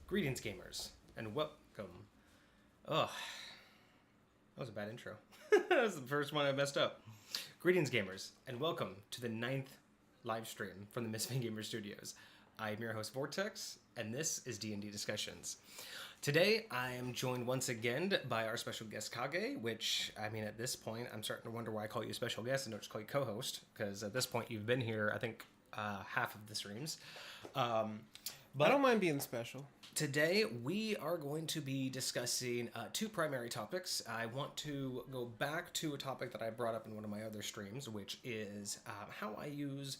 Greetings, gamers, and welcome. Oh, that was a bad intro. That was the first one I messed up. Greetings, gamers, and welcome to the 9th live stream from the MisfitGamersStudios. I am your host, Vortex, and this is D&D Discussions. Today, I am joined once again by our special guest, Kage, which, I mean, at this point, I'm starting to wonder why I call you a special guest and don't just call you co-host, because at this point, you've been here, I think, half of the streams. But I don't mind being special. Today, we are going to be discussing two primary topics. I want to go back to a topic that I brought up in one of my other streams, which is how I use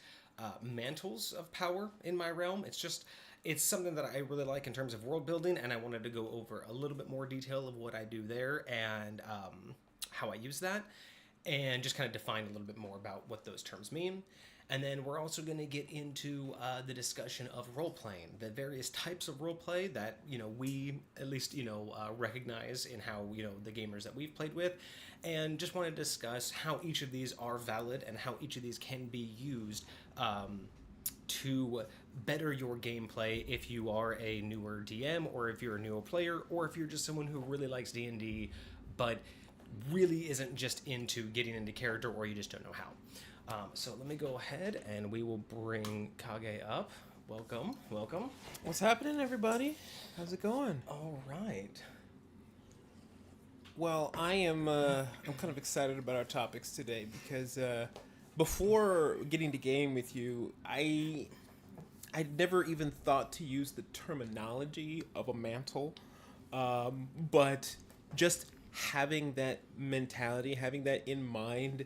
mantles of power in my realm. It's something that I really like in terms of world building, and I wanted to go over a little bit more detail of what I do there and how I use that, and just kind of define a little bit more about what those terms mean. And then we're also going to get into the discussion of role-playing, the various types of role-play that, we at least, recognize in how, the gamers that we've played with, and just want to discuss how each of these are valid and how each of these can be used to better your gameplay if you are a newer DM, or if you're a newer player, or if you're just someone who really likes D&D, but really isn't just into getting into character, or you just don't know how. So let me go ahead and we will bring Kage up. Welcome. What's happening, everybody? How's it going? All right. Well, I'm kind of excited about our topics today because before getting to game with you, I'd never even thought to use the terminology of a mantle, but just having that mentality, having that in mind,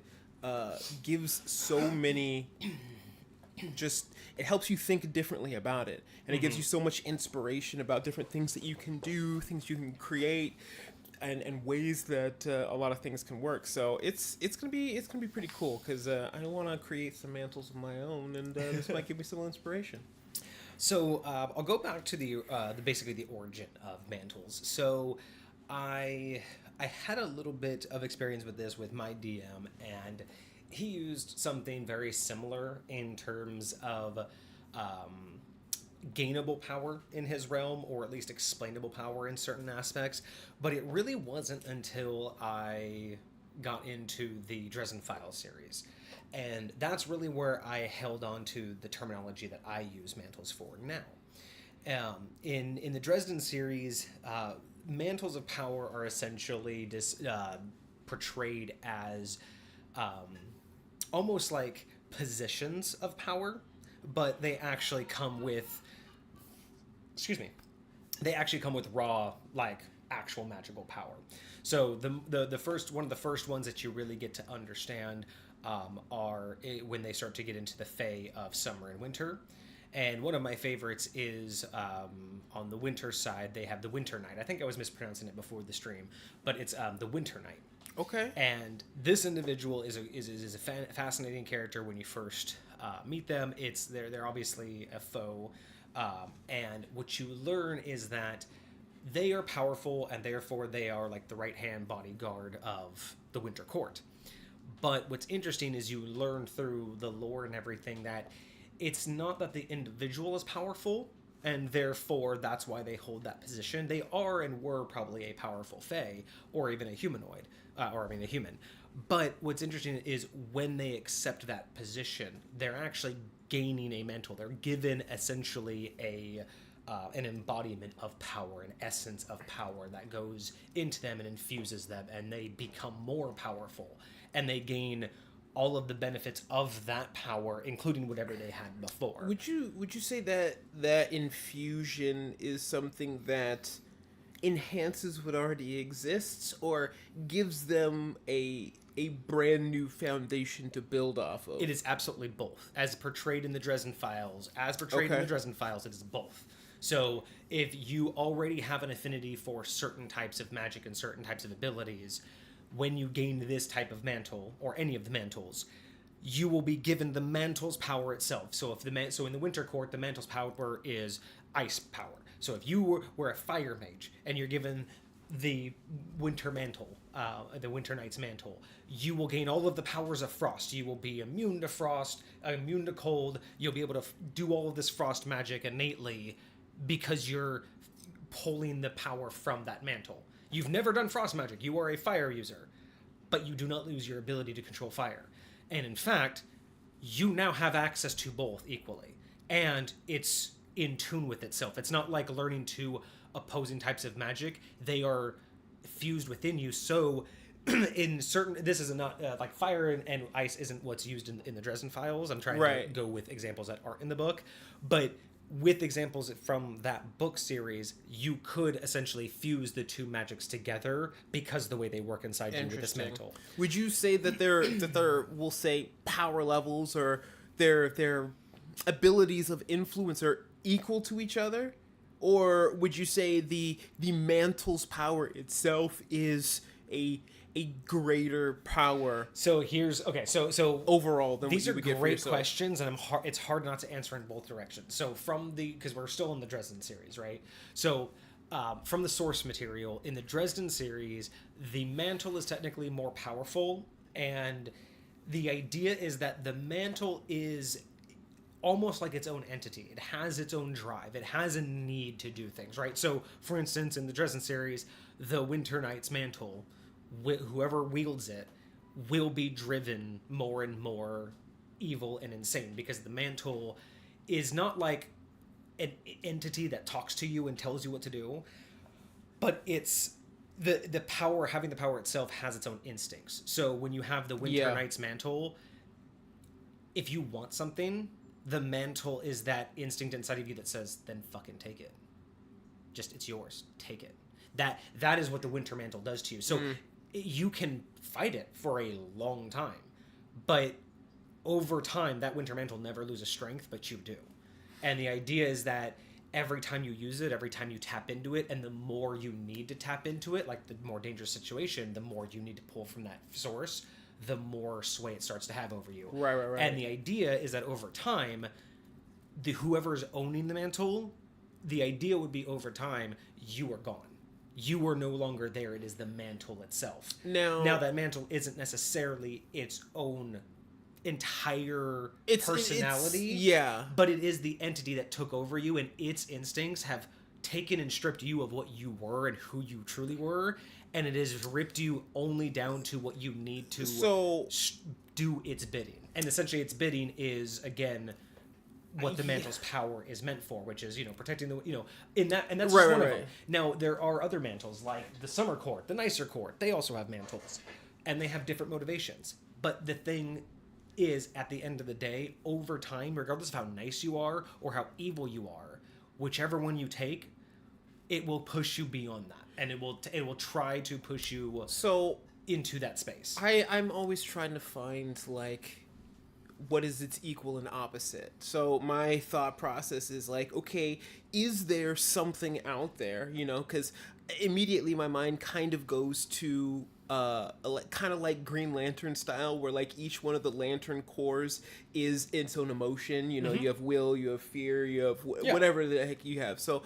gives so many, it helps you think differently about it. And it gives you so much inspiration about different things that you can do, things you can create, and ways that a lot of things can work. So it's gonna be pretty cool because I want to create some mantles of my own, and this might give me some inspiration. So I'll go back to the basically the origin of mantles. So I had a little bit of experience with this with my DM, and he used something very similar in terms of gainable power in his realm, or at least explainable power in certain aspects. But it really wasn't until I got into the Dresden Files series. And that's really where I held on to the terminology that I use mantles for now. In the Dresden series, mantles of power are essentially portrayed as almost like positions of power, but they actually come with raw, like, actual magical power. So the first one of the first ones that you really get to understand are when they start to get into the Fae of summer and winter. And one of my favorites is on the winter side, they have the Winter Knight. I think I was mispronouncing it before the stream, but it's the Winter Knight. Okay. And this individual is a fascinating character when you first meet them. They're obviously a foe, and what you learn is that they are powerful, and therefore they are like the right-hand bodyguard of the Winter Court. But what's interesting is you learn through the lore and everything that it's not that the individual is powerful, and therefore that's why they hold that position. They are and were probably a powerful fae, or even a humanoid, a human. But what's interesting is when they accept that position, they're actually gaining a mantle. They're given essentially an embodiment of power, an essence of power that goes into them and infuses them, and they become more powerful, and they gain all of the benefits of that power, including whatever they had before. Would you say that infusion is something that enhances what already exists, or gives them a brand new foundation to build off of? It is absolutely both, as portrayed in the Dresden Files. It is both. So if you already have an affinity for certain types of magic and certain types of abilities, when you gain this type of mantle, or any of the mantles, you will be given the mantle's power itself. So in the Winter Court, the mantle's power is ice power. So if you were a fire mage and you're given the Winter Mantle, the Winter Knight's Mantle, you will gain all of the powers of frost. You will be immune to frost, immune to cold. You'll be able to do all of this frost magic innately because you're pulling the power from that mantle. You've never done frost magic. You are a fire user, but you do not lose your ability to control fire. And in fact, you now have access to both equally. And it's in tune with itself. It's not like learning two opposing types of magic. They are fused within you. So in certain, this is not like fire and ice isn't what's used in the Dresden Files. I'm trying to go with examples that aren't in the book. But with examples from that book series, you could essentially fuse the two magics together because the way they work inside you with this mantle. Would you say that there we'll say power levels or their abilities of influence are equal to each other? Or would you say the mantle's power itself is a greater power? So here's so overall than these what are you would great get for yourself? questions, and it's hard not to answer in both directions. So because we're still in the Dresden series, right? So from the source material in the Dresden series, the mantle is technically more powerful, and the idea is that the mantle is almost like its own entity. It has its own drive. It has a need to do things, right? So, for instance, in the Dresden series, the Winter Knight's mantle, whoever wields it, will be driven more and more evil and insane, because the mantle is not like an entity that talks to you and tells you what to do, but it's the power, having the power itself has its own instincts. So when you have the Winter Knight's mantle, if you want something, the mantle is that instinct inside of you that says, then fucking take it. Just, it's yours. Take it. That is what the Winter Mantle does to you. So you can fight it for a long time, but over time, that Winter Mantle never loses strength, but you do. And the idea is that every time you use it, every time you tap into it, and the more you need to tap into it, like the more dangerous situation, the more you need to pull from that source, the more sway it starts to have over you. Right. And the idea is that over time, whoever's owning the mantle, the idea would be over time, you are gone. You are no longer there. It is the mantle itself. Now that mantle isn't necessarily its own entire personality. But it is the entity that took over you, and its instincts have taken and stripped you of what you were and who you truly were, and it has ripped you only down to what you need to do its bidding. And essentially its bidding is, again, what the mantle's power is meant for, which is, protecting the, and that's just one of them. Now, there are other mantles, like the Summer Court, the Nicer Court. They also have mantles, and they have different motivations. But the thing is, at the end of the day, over time, regardless of how nice you are or how evil you are, whichever one you take, it will push you beyond that, and it will try to push you into that space. I'm always trying to find, like, what is its equal and opposite. So my thought process is like, okay, is there something out there, because immediately my mind kind of goes to kind of like Green Lantern style, where like each one of the lantern cores is its own emotion. You have will, you have fear, you have whatever the heck you have. So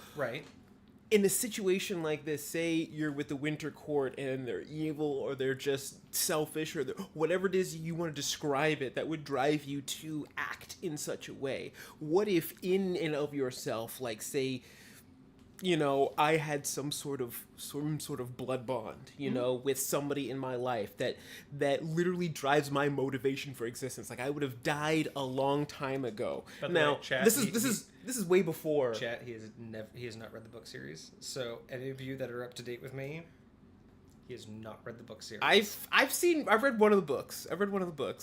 in a situation like this, say you're with the Winter Court and they're evil, or they're just selfish, or whatever it is you want to describe it, that would drive you to act in such a way. What if in and of yourself, like say, I had some sort of blood bond, with somebody in my life that literally drives my motivation for existence. Like I would have died a long time ago. Now, this is way before. Chat, he has not read the book series. So any of you that are up to date with me, he has not read the book series. I've read one of the books.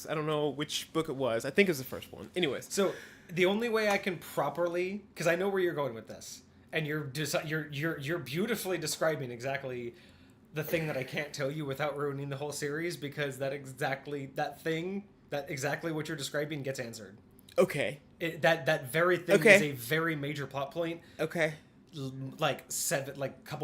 I don't know which book it was. I think it was the first one. Anyways. So the only way I can properly, because I know where you're going with this, and you're beautifully describing exactly the thing that I can't tell you without ruining the whole series, because that exactly what you're describing gets answered. Okay. That very thing is a very major plot point. Okay. Like 7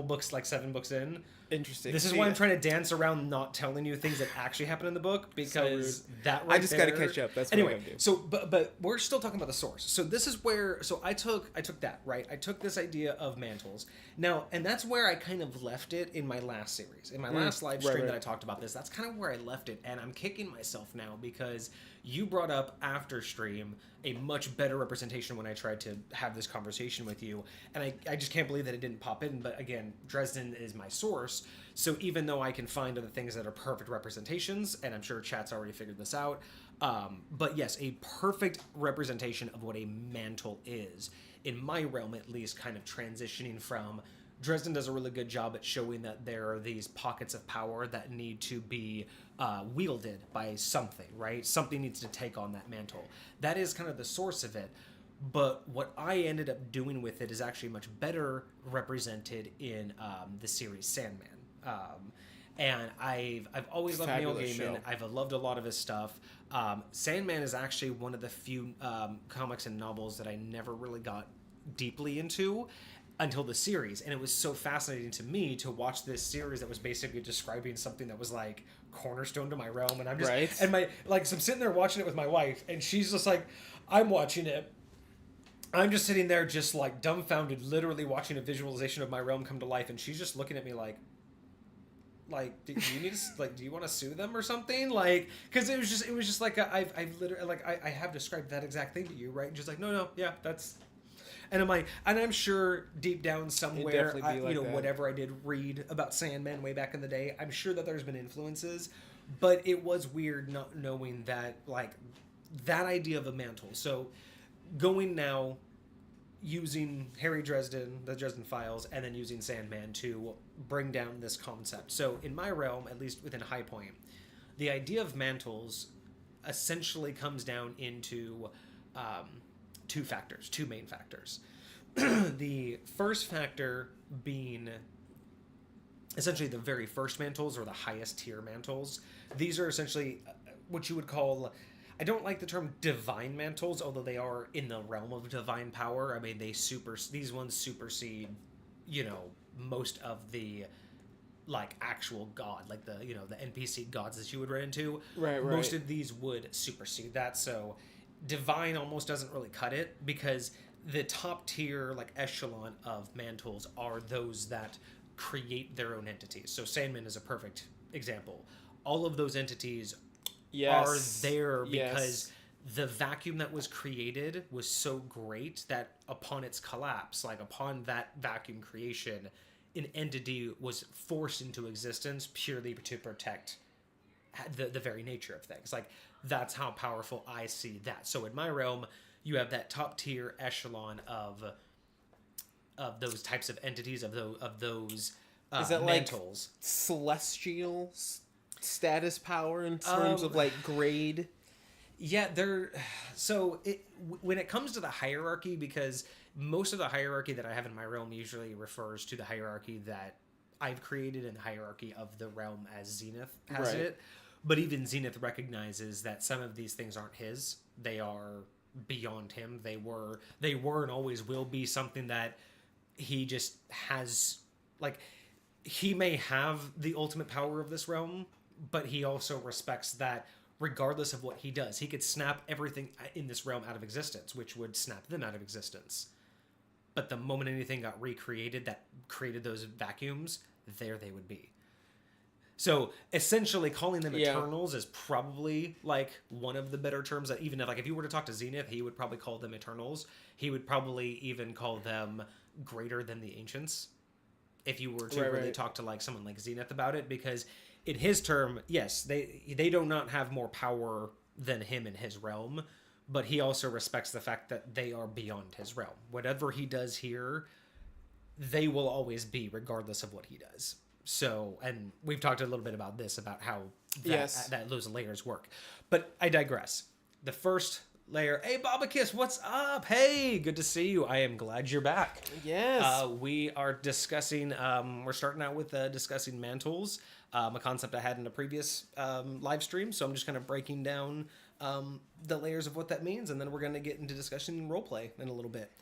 books in. Interesting. This is why I'm trying to dance around not telling you things that actually happen in the book, because I just got to catch up. That's anyway. What I do. So, but we're still talking about the source. So this is where. So I took that, right. I took this idea of mantles now, and that's where I kind of left it in my last series, in my last live stream that I talked about this. That's kind of where I left it, and I'm kicking myself now because You brought up after stream a much better representation when I tried to have this conversation with you, and I just can't believe that it didn't pop in. But again, Dresden is my source, so even though I can find other things that are perfect representations, and I'm sure chat's already figured this out, but yes, a perfect representation of what a mantle is, in my realm at least, kind of transitioning from... Dresden does a really good job at showing that there are these pockets of power that need to be wielded by something, right? Something needs to take on that mantle. That is kind of the source of it. But what I ended up doing with it is actually much better represented in the series Sandman. And I've always loved Neil Fabulous Gaiman. show. I've loved a lot of his stuff. Sandman is actually one of the few comics and novels that I never really got deeply into until the series, and it was so fascinating to me to watch this series that was basically describing something that was like cornerstone to my realm. And I'm just Right. and my like so I'm sitting there watching it with my wife, and she's just like, I'm watching it, I'm just sitting there just like dumbfounded, literally watching a visualization of my realm come to life, and she's just looking at me like do you need to like, do you want to sue them or something? Like, because it was just like I've literally like I have described that exact thing to you, right? And she's like, no, yeah, that's... And I'm sure deep down somewhere, definitely be like that. whatever I did read about Sandman way back in the day, I'm sure that there's been influences, but it was weird not knowing that, like, that idea of a mantle. So going now, using Harry Dresden, the Dresden Files, and then using Sandman to bring down this concept. So in my realm, at least within High Point, the idea of mantles essentially comes down into... two main factors. The first factor being essentially the very first mantles, or the highest tier mantles. These are essentially what you would call... I don't like the term divine mantles, although they are in the realm of divine power. I mean, these ones supersede, most of the like actual god, like the NPC gods that you would run into. Right. Most of these would supersede that, so divine almost doesn't really cut it, because the top tier, like, echelon of mantles are those that create their own entities. So Sandman is a perfect example. All of those entities are there because the vacuum that was created was so great that upon its collapse, like upon that vacuum creation, an entity was forced into existence purely to protect the very nature of things. Like, that's how powerful I see that. So in my realm, you have that top tier echelon of those types of entities, of those is that mantles. Like celestial status power in terms of like grade? Yeah, when it comes to the hierarchy, because most of the hierarchy that I have in my realm usually refers to the hierarchy that I've created and the hierarchy of the realm as Zenith has it. But even Zenith recognizes that some of these things aren't his. They are beyond him. They were and always will be something that he just has. Like, he may have the ultimate power of this realm, but he also respects that regardless of what he does, he could snap everything in this realm out of existence, which would snap them out of existence. But the moment anything got recreated that created those vacuums, there they would be. So essentially calling them Eternals is probably like one of the better terms. That even if you were to talk to Zenith, he would probably call them Eternals. He would probably even call them greater than the Ancients, if you were to really talk to like someone like Zenith about it, because in his term, yes, they do not have more power than him in his realm, but he also respects the fact that they are beyond his realm. Whatever he does here, they will always be, regardless of what he does. So, and we've talked a little bit about this, about how that those layers work. But I digress. The first layer, hey, Bobakiss, what's up? Hey, good to see you. I am glad you're back. Yes. We are discussing, we're starting out with discussing mantles, a concept I had in a previous live stream. So I'm just kind of breaking down the layers of what that means, and then we're going to get into discussion and roleplay in a little bit.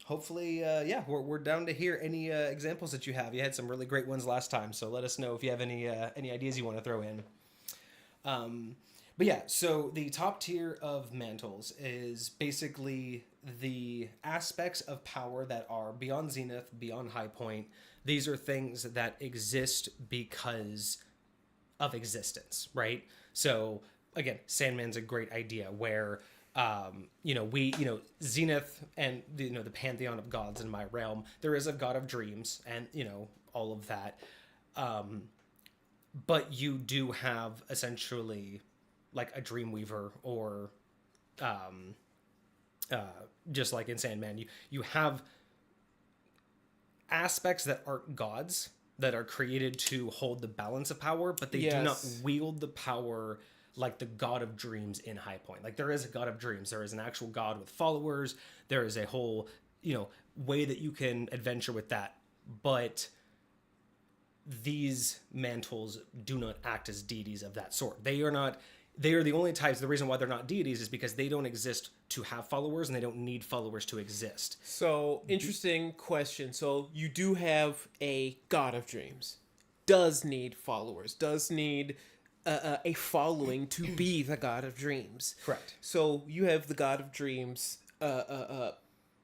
Hopefully, we're down to hear any examples that you have. You had some really great ones last time, so let us know if you have any ideas you want to throw in. But yeah, so the top tier of mantles is basically the aspects of power that are beyond Zenith, beyond High Point. These are things that exist because of existence, right? So again, Sandman's a great idea where, Zenith and, the pantheon of gods in my realm, there is a god of dreams and, all of that. But you do have essentially like a Dreamweaver or, just like in Sandman, you have aspects that aren't gods that are created to hold the balance of power, but they do not wield the power like the god of dreams in High Point. Like there is a god of dreams. There is an actual god with followers. There is a whole, way that you can adventure with that. But these mantles do not act as deities of that sort. They are the only types. The reason why they're not deities is because they don't exist to have followers and they don't need followers to exist. So, interesting question. So, you do have a god of dreams. Does need followers. Does need a following to be the god of dreams. Correct. So, you have the god of dreams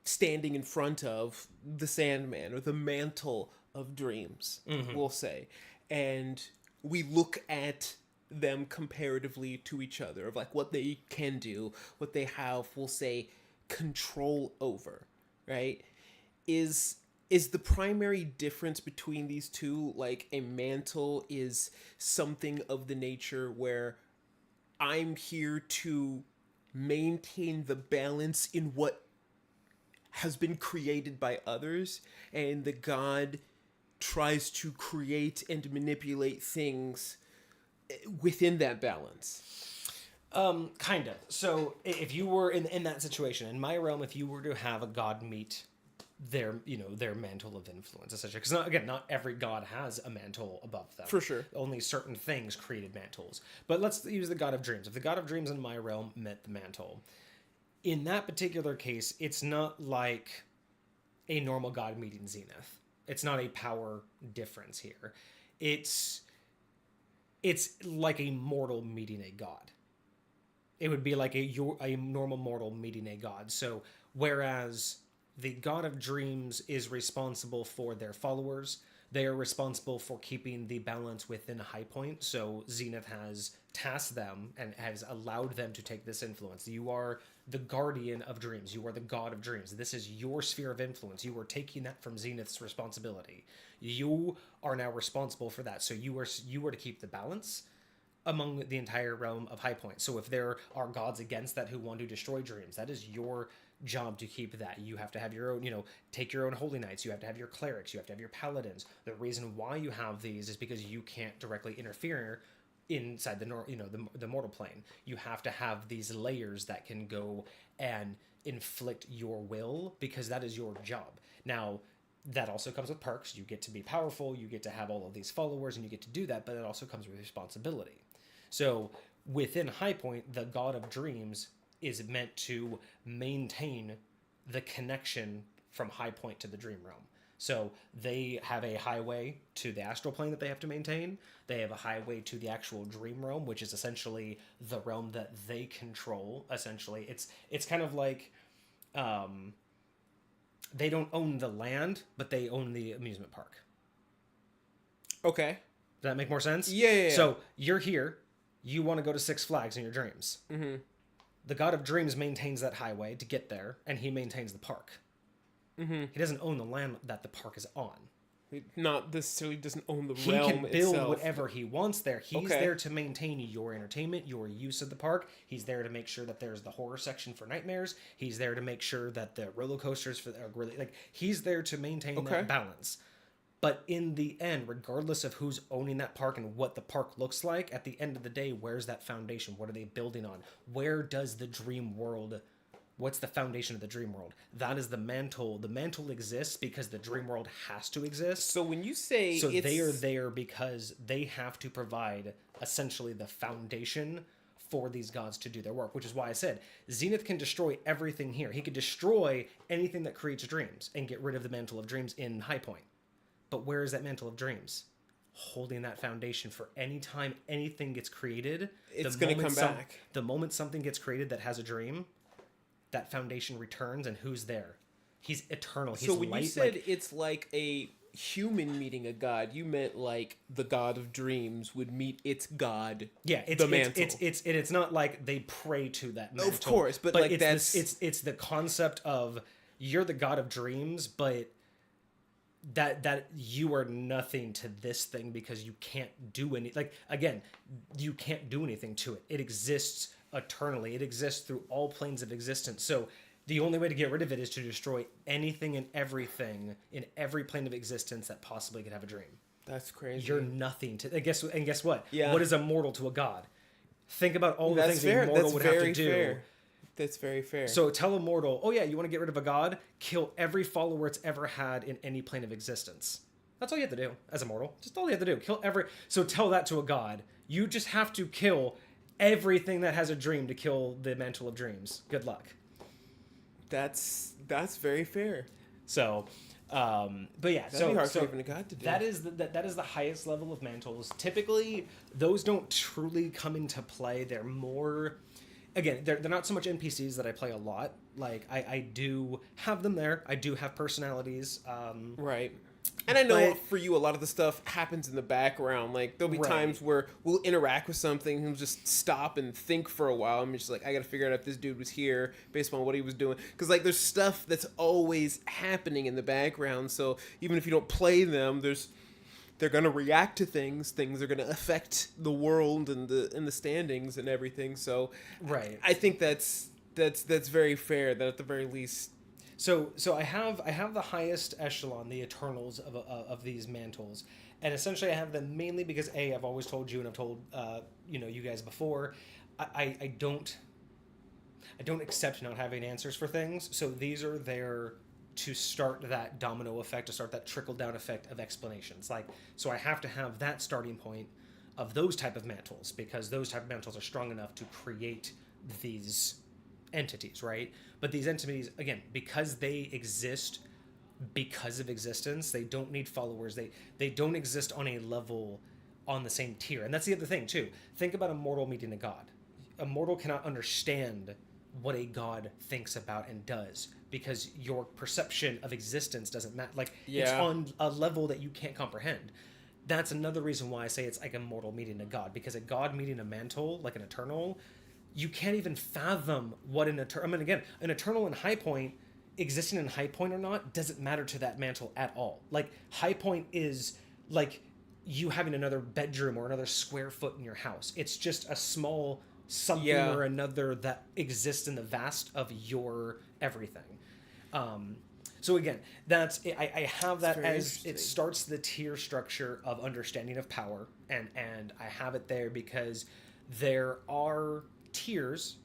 standing in front of the Sandman or the mantle of dreams, we'll say. And we look at them comparatively to each other of like what they can do, what they have, we'll say, control over, right? Is the primary difference between these two like a mantle is something of the nature where I'm here to maintain the balance in what has been created by others, and the god tries to create and manipulate things within that balance? Kind of. So if you were in that situation, in my realm, if you were to have a god meet their mantle of influence, essentially, because not every god has a mantle above them. For sure. Only certain things created mantles. But let's use the god of dreams. If the god of dreams in my realm met the mantle, in that particular case, it's not like a normal god meeting Zenith. It's not a power difference here. It's like a mortal meeting a god. It would be like a normal mortal meeting a god. So whereas the god of dreams is responsible for their followers, they are responsible for keeping the balance within High Point. So Zenith has tasked them and has allowed them to take this influence. You are the guardian of dreams. You are the god of dreams. This is your sphere of influence. You are taking that from Zenith's responsibility. You are now responsible for that. So you are to keep the balance among the entire realm of High Point. So if there are gods against that who want to destroy dreams, that is your job to keep that. You have to have your own, take your own holy knights. You have to have your clerics. You have to have your paladins. The reason why you have these is because you can't directly interfere inside the mortal plane. You have to have these layers that can go and inflict your will, because that is your job. Now, that also comes with perks. You get to be powerful, you get to have all of these followers, and you get to do that, but it also comes with responsibility. So within High Point, the god of dreams is meant to maintain the connection from High Point to the dream realm. So they have a highway to the astral plane that they have to maintain. They have a highway to the actual dream realm, which is essentially the realm that they control. Essentially, it's kind of like they don't own the land, but they own the amusement park. Okay. Does that make more sense? Yeah. So you're here. You want to go to Six Flags in your dreams. Mm-hmm. The god of dreams maintains that highway to get there, and he maintains the park. Mm-hmm. He doesn't own the land that the park is on. He not necessarily doesn't own the he realm can build itself. Whatever he wants there. He's there to maintain your entertainment, your use of the park. He's there to make sure that there's the horror section for nightmares. He's there to make sure that the roller coasters are really he's there to maintain that balance. But in the end, regardless of who's owning that park and what the park looks like, at the end of the day, where's that foundation? What are they building on? Where does the dream world, what's the foundation of the dream world? That is the mantle. The mantle exists because the dream world has to exist. So when you say they are there because they have to provide essentially the foundation for these gods to do their work, which is why I said Zenith can destroy everything here. He could destroy anything that creates dreams and get rid of the mantle of dreams in High Point. But where is that mantle of dreams? Holding that foundation for any time anything gets created. It's going to come back. The moment something gets created that has a dream, that foundation returns, and who's there? He's eternal. He's so when you said it's like human meeting a god, you meant like the god of dreams would meet its god. Yeah, the mantle. It's not like they pray to that mantle. Of course, but like it's the concept of you're the god of dreams, but that you are nothing to this thing because you can't do any, like, again, you can't do anything to it. It exists eternally. It exists through all planes of existence. So the only way to get rid of it is to destroy anything and everything in every plane of existence that possibly could have a dream. That's crazy. You're nothing to, and guess what? Yeah. What is a mortal to a god? Think about all the things a mortal would have to do. Fair. That's very fair. So tell a mortal, oh yeah, you want to get rid of a god? Kill every follower it's ever had in any plane of existence. That's all you have to do as a mortal. Just all you have to do. Kill every... So tell that to a god. You just have to kill everything that has a dream to kill the mantle of dreams. Good luck. That's very fair. So, but yeah, that'd be hard for even a god to do. That is the highest level of mantles. Typically, those don't truly come into play. They're more... Again, they're not so much NPCs that I play a lot. Like, I do have them there. I do have personalities. Right. And I know for you, a lot of the stuff happens in the background. Like, there'll be times where we'll interact with something and we'll just stop and think for a while. I'm just like, I got to figure out if this dude was here based on what he was doing. Because, like, there's stuff that's always happening in the background. So even if you don't play them, they're going to react to things. Things are going to affect the world and the standings and everything. So I think that's very fair, that at the very least. So I have the highest echelon, the Eternals of these mantles, and essentially I have them mainly because I've always told you and I've told you guys before, I don't accept not having answers for things. So these are there to start that domino effect, to start that trickle-down effect of explanations. Like, so I have to have that starting point of those type of mantles, because those type of mantles are strong enough to create these entities, right? But these entities, again, because they exist because of existence, they don't need followers. They don't exist on a level on the same tier. And that's the other thing, too. Think about a mortal meeting a god. A mortal cannot understand what a god thinks about and does, because your perception of existence doesn't matter. Like, it's on a level that you can't comprehend. That's another reason why I say it's like a mortal meeting a god, because a god meeting a mantle, like an eternal, you can't even fathom what an eternal... I mean, again, an eternal in High Point, existing in High Point or not, doesn't matter to that mantle at all. Like, High Point is like you having another bedroom or another square foot in your house. It's just a small something or another that exists in the vast of your everything. So again, that's I have that as it starts the tier structure of understanding of power, and I have it there because there are tiers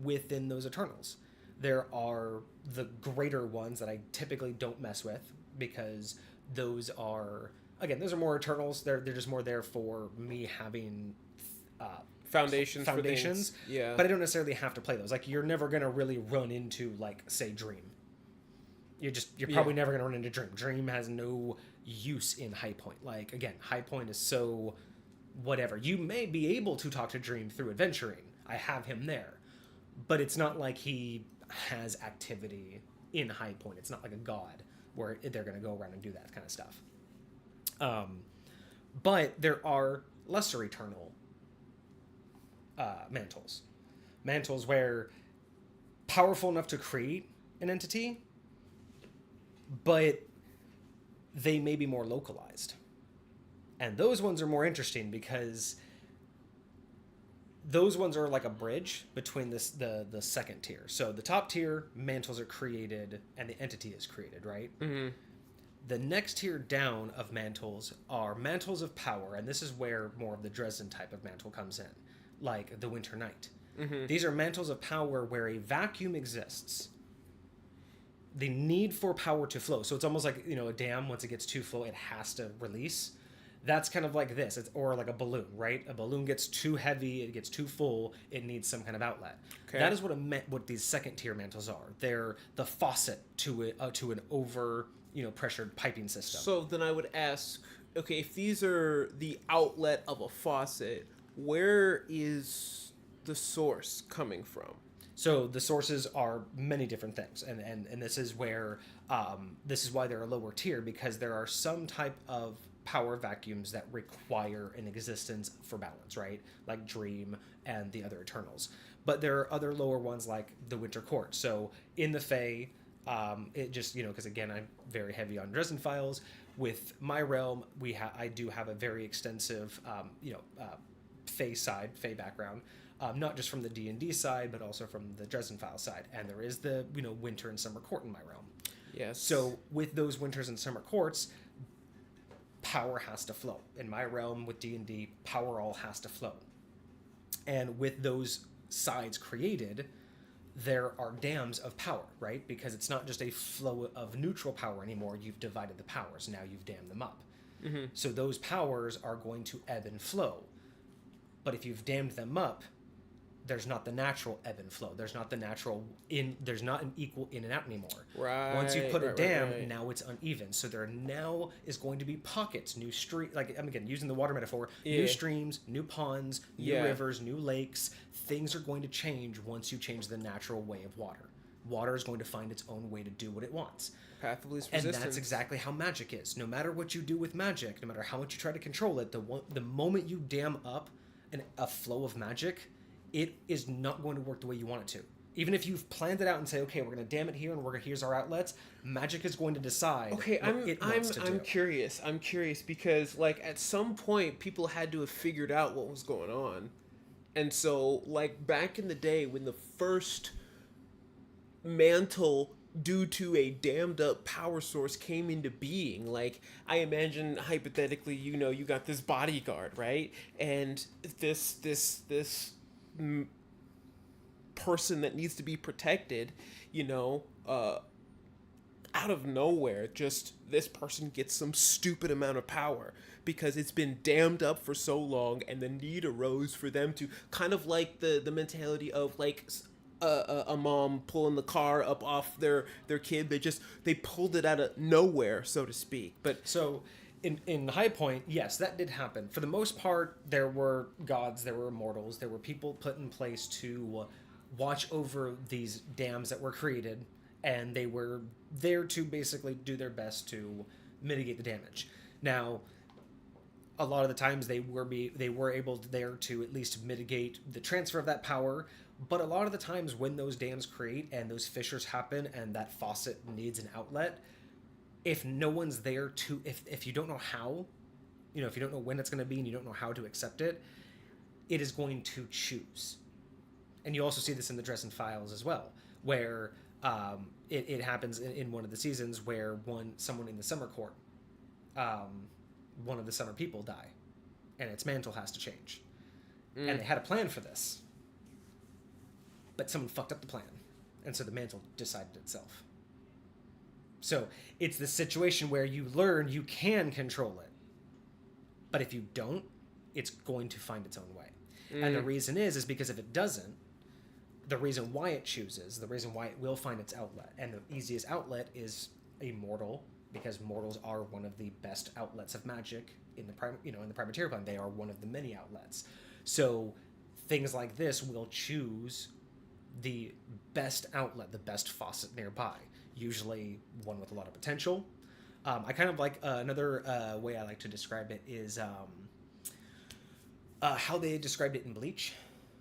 within those Eternals. There are the greater ones that I typically don't mess with, because those are more Eternals. They're just more there for me having foundations. Yeah, but I don't necessarily have to play those. Like, you're never gonna really run into, like, say, Dream. You're probably never gonna run into Dream. Dream has no use in High Point. Like, again, High Point is so whatever. You may be able to talk to Dream through adventuring. I have him there, but it's not like he has activity in High Point. It's not like a god where they're gonna go around and do that kind of stuff. But there are lesser Eternal mantles where powerful enough to create an entity, but they may be more localized, and those ones are more interesting because those ones are like a bridge between the second tier. So the top tier, mantles are created and the entity is created, right? Mm-hmm. The next tier down of mantles are mantles of power, and this is where more of the Dresden type of mantle comes in, like the Winter Knight. Mm-hmm. These are mantles of power where a vacuum exists. The need for power to flow. So it's almost like, a dam, once it gets too full, it has to release. That's kind of like this. Or like a balloon, right? A balloon gets too heavy, it gets too full, it needs some kind of outlet. Okay. That is what these second tier mantles are. They're the faucet to an over, pressured piping system. So then I would ask, okay, if these are the outlet of a faucet, where is the source coming from? So the sources are many different things, and this is where this is why they're a lower tier, because there are some type of power vacuums that require an existence for balance, right? Like Dream and the other Eternals. But there are other lower ones like the Winter Court. So in the Fae, it just, because again, I'm very heavy on Dresden Files. With my realm, I do have a very extensive, Fae background. Not just from the D&D side, but also from the Dresden Files side. And there is the, Winter and Summer Court in my realm. Yes. So with those Winters and Summer Courts, power has to flow. In my realm with D&D, power all has to flow. And with those sides created, there are dams of power, right? Because it's not just a flow of neutral power anymore. You've divided the powers. Now you've dammed them up. Mm-hmm. So those powers are going to ebb and flow. But if you've dammed them up, there's not the natural ebb and flow. There's not the natural there's not an equal in and out anymore. Right. Once you put a dam, now it's uneven. So there now is going to be pockets, new stream, like I'm again using the water metaphor, new streams, new ponds, new rivers, new lakes. Things are going to change once you change the natural way of water. Water is going to find its own way to do what it wants. Path of least resistance. And that's exactly how magic is. No matter what you do with magic, no matter how much you try to control it, the moment you dam up a flow of magic, it is not going to work the way you want it to. Even if you've planned it out and say, okay, we're going to dam it here and here's our outlets, magic is going to decide. Okay, I'm curious. I'm curious because like at some point people had to have figured out what was going on. And so like back in the day when the first mantle due to a dammed up power source came into being, like I imagine hypothetically, you got this bodyguard, right? And this person that needs to be protected, out of nowhere, just this person gets some stupid amount of power because it's been dammed up for so long, and the need arose for them to kind of like the mentality of like a mom pulling the car up off their kid. They pulled it out of nowhere, so to speak. But so in High Point, yes, that did happen. For the most part, there were gods, there were immortals, there were people put in place to watch over these dams that were created, and they were there to basically do their best to mitigate the damage. Now, a lot of the times they were able there to at least mitigate the transfer of that power, but a lot of the times when those dams create and those fissures happen and that faucet needs an outlet, if no one's there to, if you don't know how, if you don't know when it's going to be and you don't know how to accept it, it is going to choose. And you also see this in the Dresden Files as well, where it happens in one of the seasons where someone in the Summer Court, one of the Summer people die, and its mantle has to change. And they had a plan for this, but someone fucked up the plan, and so the mantle decided itself. So it's the situation where you learn you can control it, but if you don't, it's going to find its own way. And the reason is because if it doesn't, the reason why it chooses, the reason why it will find its outlet, and the easiest outlet is a mortal, because mortals are one of the best outlets of magic in the in the Primateer plane. They are one of the many outlets. So things like this will choose the best outlet, the best faucet nearby. Usually one with a lot of potential. I kind of like another way I like to describe it is how they described it in Bleach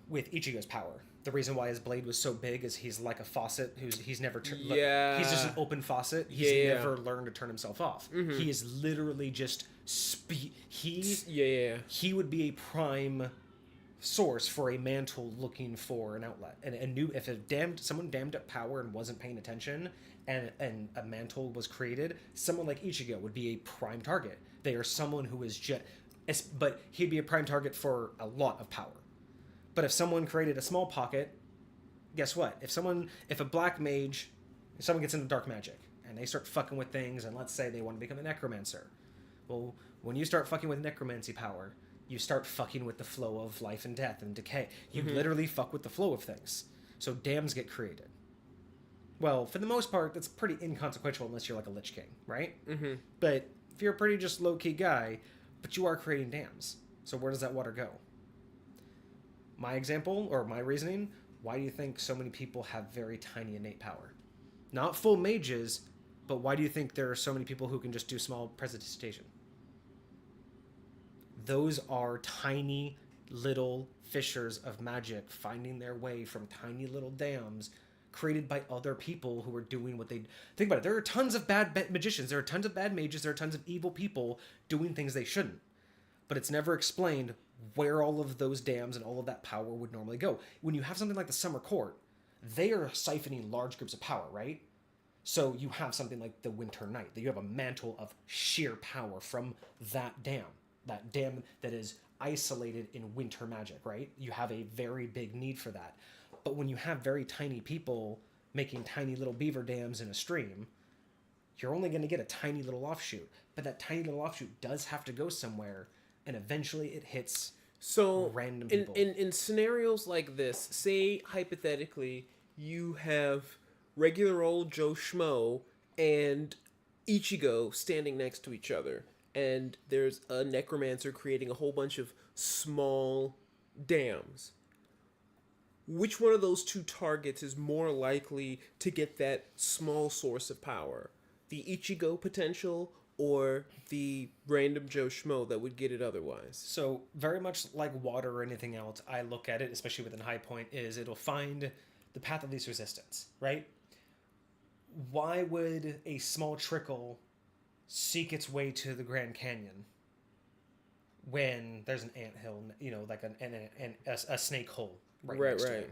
with Ichigo's power. The reason why his blade was so big is he's like a faucet he's never he's just an open faucet. He's never learned to turn himself off. He is literally just he would be a prime source for a mantle looking for an outlet. And if someone dammed up power and wasn't paying attention and a mantle was created, someone like Ichigo would be a prime target. They are someone who is but he'd be a prime target for a lot of power. But if someone created a small pocket, guess what? If a black mage, if someone gets into dark magic and they start fucking with things, and let's say they want to become a necromancer, well, when you start fucking with necromancy power, you start fucking with the flow of life and death and decay. You literally fuck with the flow of things. So dams get created. Well, for the most part, that's pretty inconsequential unless you're like a Lich King, right? But if you're a pretty just low-key guy, but you are creating dams. So where does that water go? My example, or my reasoning, why do you think so many people have very tiny innate power? Not full mages, but why do you think there are so many people who can just do small precipitation? Those are tiny little fissures of magic finding their way from tiny little dams created by other people who are doing what they think about it. There are tons of bad magicians, there are tons of bad mages, there are tons of evil people doing things they shouldn't. But it's never explained where all of those dams and all of that power would normally go. When you have something like the Summer Court, they are siphoning large groups of power, right? So you have something like the Winter Night, that you have a mantle of sheer power from that dam that is isolated in winter magic, right? You have a very big need for that. But when you have very tiny people making tiny little beaver dams in a stream, you're only going to get a tiny little offshoot. But that tiny little offshoot does have to go somewhere, and eventually it hits random people. In scenarios like this, say hypothetically you have regular old Joe Schmo and Ichigo standing next to each other, and there's a necromancer creating a whole bunch of small dams. Which one of those two targets is more likely to get that small source of power? The Ichigo potential or the random Joe Schmo that would get it otherwise? So very much like water or anything else, I look at it, especially within High Point, is it'll find the path of least resistance, right? Why would a small trickle seek its way to the Grand Canyon when there's an anthill, like a snake hole right next to it?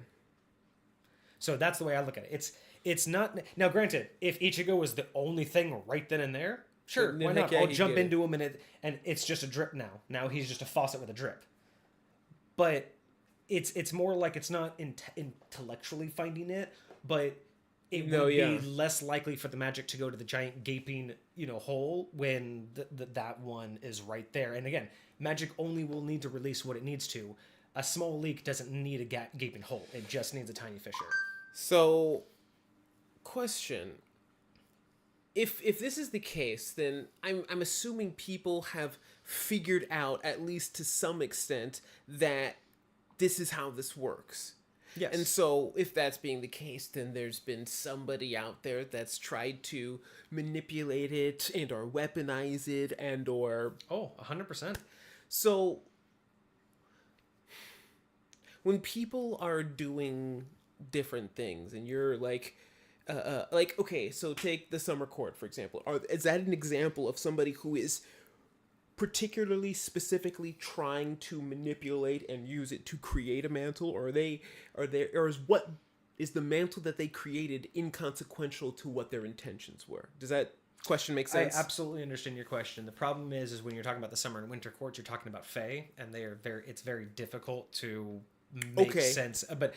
So that's the way I look at it. It's not... Now, granted, if Ichigo was the only thing right then and there, sure, why not? I'll jump into him and it's just a drip now. Now he's just a faucet with a drip. But it's more like it's not intellectually finding it, but it would be less likely for the magic to go to the giant gaping, hole when that one is right there. And again, magic only will need to release what it needs to. A small leak doesn't need a gaping hole. It just needs a tiny fissure. So, question. If this is the case, then I'm assuming people have figured out, at least to some extent, that this is how this works. Yes. And so, if that's being the case, then there's been somebody out there that's tried to manipulate it and or weaponize it and or... Oh, 100%. So, when people are doing different things and you're like, okay, so take the Summer Court, for example. Is that an example of somebody who is particularly specifically trying to manipulate and use it to create a mantle, or is what is the mantle that they created inconsequential to what their intentions were? Does that question make sense? I absolutely understand your question. The problem is when you're talking about the Summer and Winter Courts, you're talking about Fae, and it's very difficult to make sense. But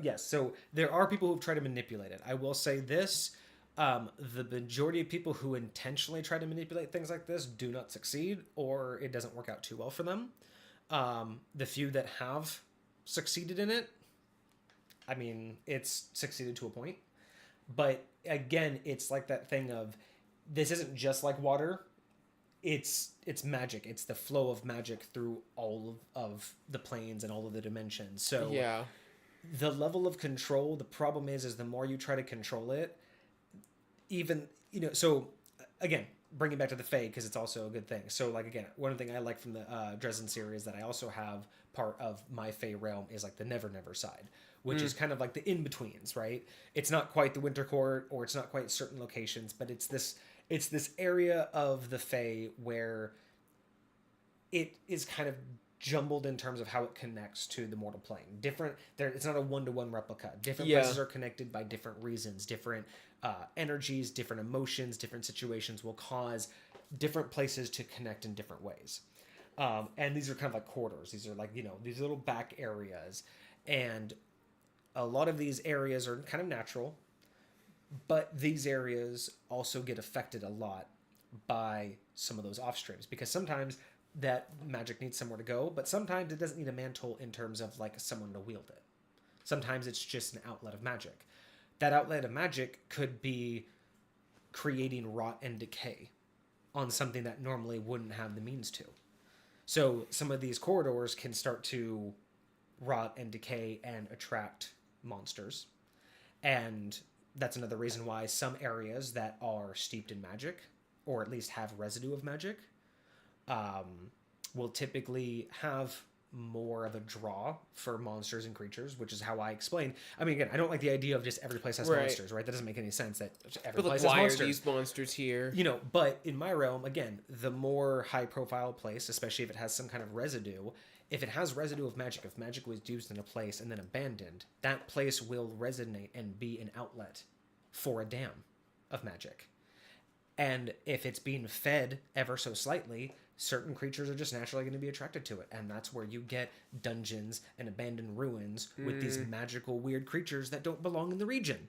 yes, so there are people who've tried to manipulate it. I will say this. The majority of people who intentionally try to manipulate things like this do not succeed, or it doesn't work out too well for them. The few that have succeeded in it, I mean, it's succeeded to a point. But again, it's like that thing of, this isn't just like water. It's magic. It's the flow of magic through all of the planes and all of the dimensions. So yeah, the level of control, the problem is the more you try to control it, even, so again, bringing back to the Fae, because it's also a good thing. So like, again, one thing I like from the Dresden series that I also have part of my Fae realm is like the Never Never side, which is kind of like the in-betweens, right? It's not quite the Winter Court, or it's not quite certain locations, but it's this area of the Fae where it is kind of jumbled in terms of how it connects to the mortal plane. It's not a one-to-one replica. Different places are connected by different reasons. Different energies, different emotions, different situations will cause different places to connect in different ways. And these are kind of like corridors. These are like, these little back areas. And a lot of these areas are kind of natural, but these areas also get affected a lot by some of those off streams, because sometimes that magic needs somewhere to go, but sometimes it doesn't need a mantle in terms of like someone to wield it. Sometimes it's just an outlet of magic. That outlet of magic could be creating rot and decay on something that normally wouldn't have the means to. So some of these corridors can start to rot and decay and attract monsters. And that's another reason why some areas that are steeped in magic, or at least have residue of magic, will typically have more of a draw for monsters and creatures, which is how I explain. I mean, again, I don't like the idea of just every place has monsters, right? That doesn't make any sense. That every place has why monsters. Are these monsters here? You know, but in my realm, again, the more high-profile place, especially if it has some kind of residue, if it has residue of magic, if magic was used in a place and then abandoned, that place will resonate and be an outlet for a dam of magic. And if it's being fed ever so slightly, certain creatures are just naturally going to be attracted to it. And that's where you get dungeons and abandoned ruins with these magical, weird creatures that don't belong in the region.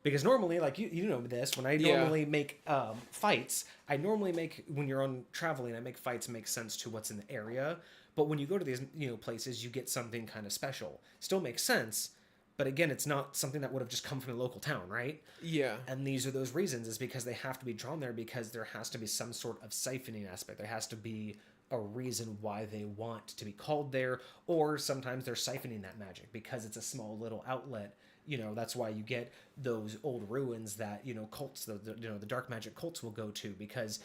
Because normally, like you know this, when I normally make fights, I normally make, when you're on traveling, I make fights make sense to what's in the area. But when you go to these places, you get something kind of special. Still makes sense, but again, it's not something that would have just come from the local town, right? Yeah. And these are those reasons, is because they have to be drawn there, because there has to be some sort of siphoning aspect. There has to be a reason why they want to be called there, or sometimes they're siphoning that magic because it's a small little outlet. That's why you get those old ruins that, cults, the dark magic cults will go to, because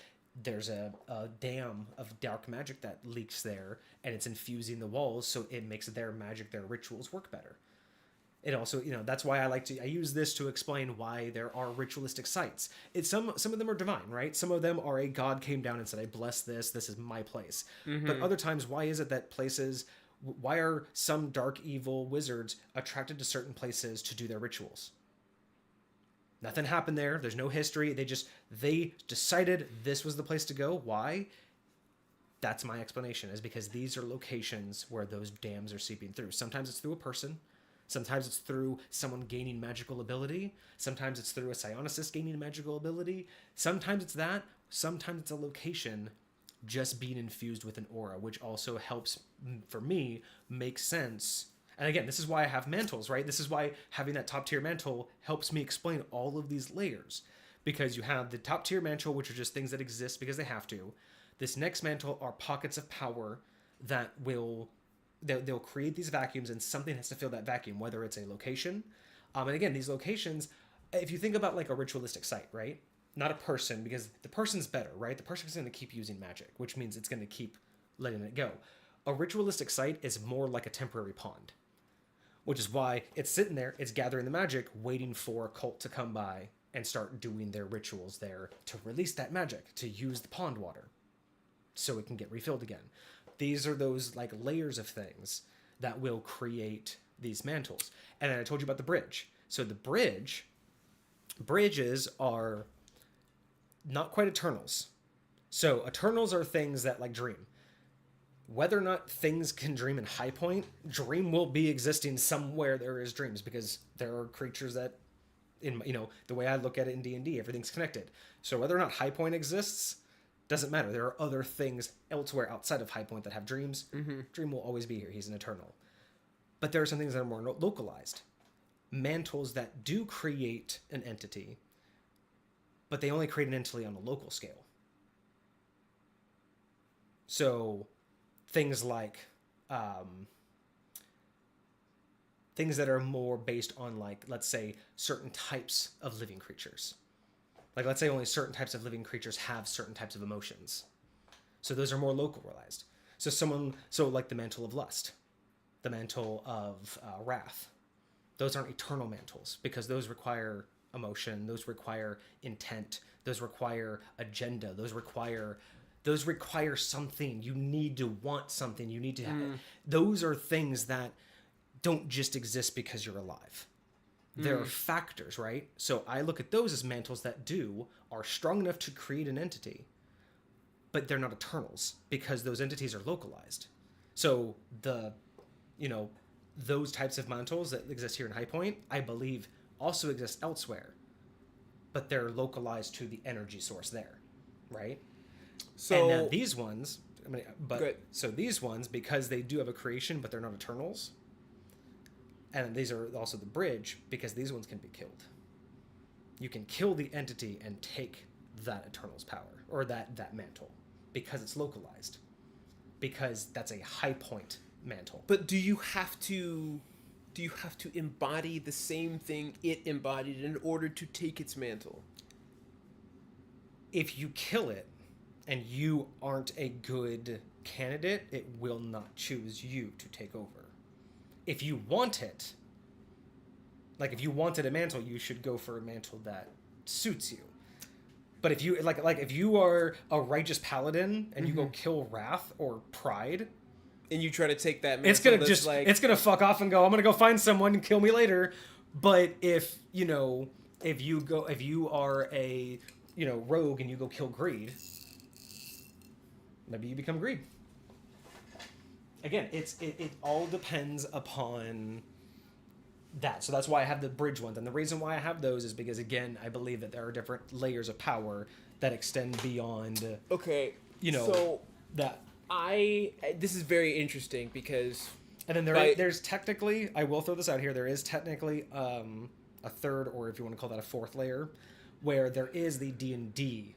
there's a dam of dark magic that leaks there, and it's infusing the walls, so it makes their magic, their rituals work better. It also, that's why I use this to explain why there are ritualistic sites. Some of them are divine, right? Some of them are a god came down and said, I bless this is my place. Mm-hmm. But other times, why is it that why are some dark evil wizards attracted to certain places to do their rituals? Nothing happened there. There's no history. They decided this was the place to go. Why? That's my explanation, is because these are locations where those dams are seeping through. Sometimes it's through a person. Sometimes it's through someone gaining magical ability. Sometimes it's through a psionicist gaining magical ability. Sometimes it's that. Sometimes it's a location just being infused with an aura, which also helps, for me, make sense. And again, this is why I have mantles, right? This is why having that top tier mantle helps me explain all of these layers. Because you have the top tier mantle, which are just things that exist because they have to. This next mantle are pockets of power that they'll create these vacuums, and something has to fill that vacuum, whether it's a location. And again, these locations, if you think about like a ritualistic site, right? Not a person, because the person's better, right? The person's going to keep using magic, which means it's going to keep letting it go. A ritualistic site is more like a temporary pond, which is why it's sitting there, it's gathering the magic, waiting for a cult to come by and start doing their rituals there to release that magic, to use the pond water so it can get refilled again. These are those like layers of things that will create these mantles. And then I told you about the bridge. So the bridges are not quite eternals. So eternals are things that like dream. Whether or not things can dream in High Point, dream will be existing somewhere there is dreams, because there are creatures that, in the way I look at it in D&D, everything's connected. So whether or not High Point exists doesn't matter. There are other things elsewhere outside of High Point that have dreams. Mm-hmm. Dream will always be here. He's an eternal. But there are some things that are more localized. Mantles that do create an entity, but they only create an entity on a local scale. So things like things that are more based on, like, let's say, certain types of living creatures. Like, let's say only certain types of living creatures have certain types of emotions. So those are more localized. So like the mantle of lust, the mantle of wrath. Those aren't eternal mantles, because those require emotion, those require intent, those require agenda, those require something. You need to want something. You need to have. Those are things that don't just exist because you're alive. There are factors, right? So I look at those as mantles that are strong enough to create an entity, but they're not eternals because those entities are localized. So those types of mantles that exist here in High Point, I believe also exist elsewhere, but they're localized to the energy source there, right? So and now these ones, these ones, because they do have a creation, but they're not eternals. And these are also the bridge, because these ones can be killed. You can kill the entity and take that Eternal's power, or that mantle, because it's localized. Because that's a High Point mantle. But do you have to embody the same thing it embodied in order to take its mantle? If you kill it and you aren't a good candidate, it will not choose you to take over. If you want it, like if you wanted a mantle, you should go for a mantle that suits you. But if you like if you are a righteous paladin and you go kill Wrath or Pride, and you try to take that mantle, it's gonna fuck off and go, I'm gonna go find someone and kill me later. But if you are a rogue and you go kill Greed, maybe you become Greed. Again, it all depends upon that. So that's why I have the bridge ones. And the reason why I have those is because, again, I believe that there are different layers of power that extend beyond, okay, so that. This is very interesting because... And then there's technically, I will throw this out here, there is technically a third, or if you want to call that a fourth layer, where there is the D&D.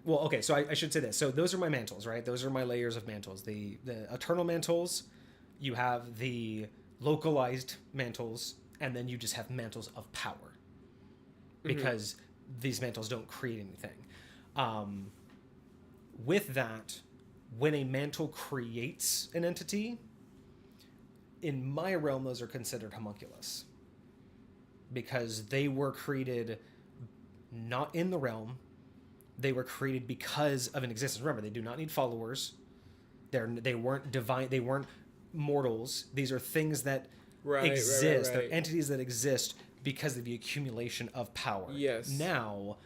Well, okay, so I should say this. So those are my mantles, right? Those are my layers of mantles. The eternal mantles, you have the localized mantles, and then you just have mantles of power. Because these mantles don't create anything. With that, when a mantle creates an entity, in my realm, those are considered homunculus. Because they were created not in the realm, they were created because of an existence. Remember, they do not need followers. They weren't divine. They weren't mortals. These are things that exist. Right. They're entities that exist because of the accumulation of power. Yes. Now,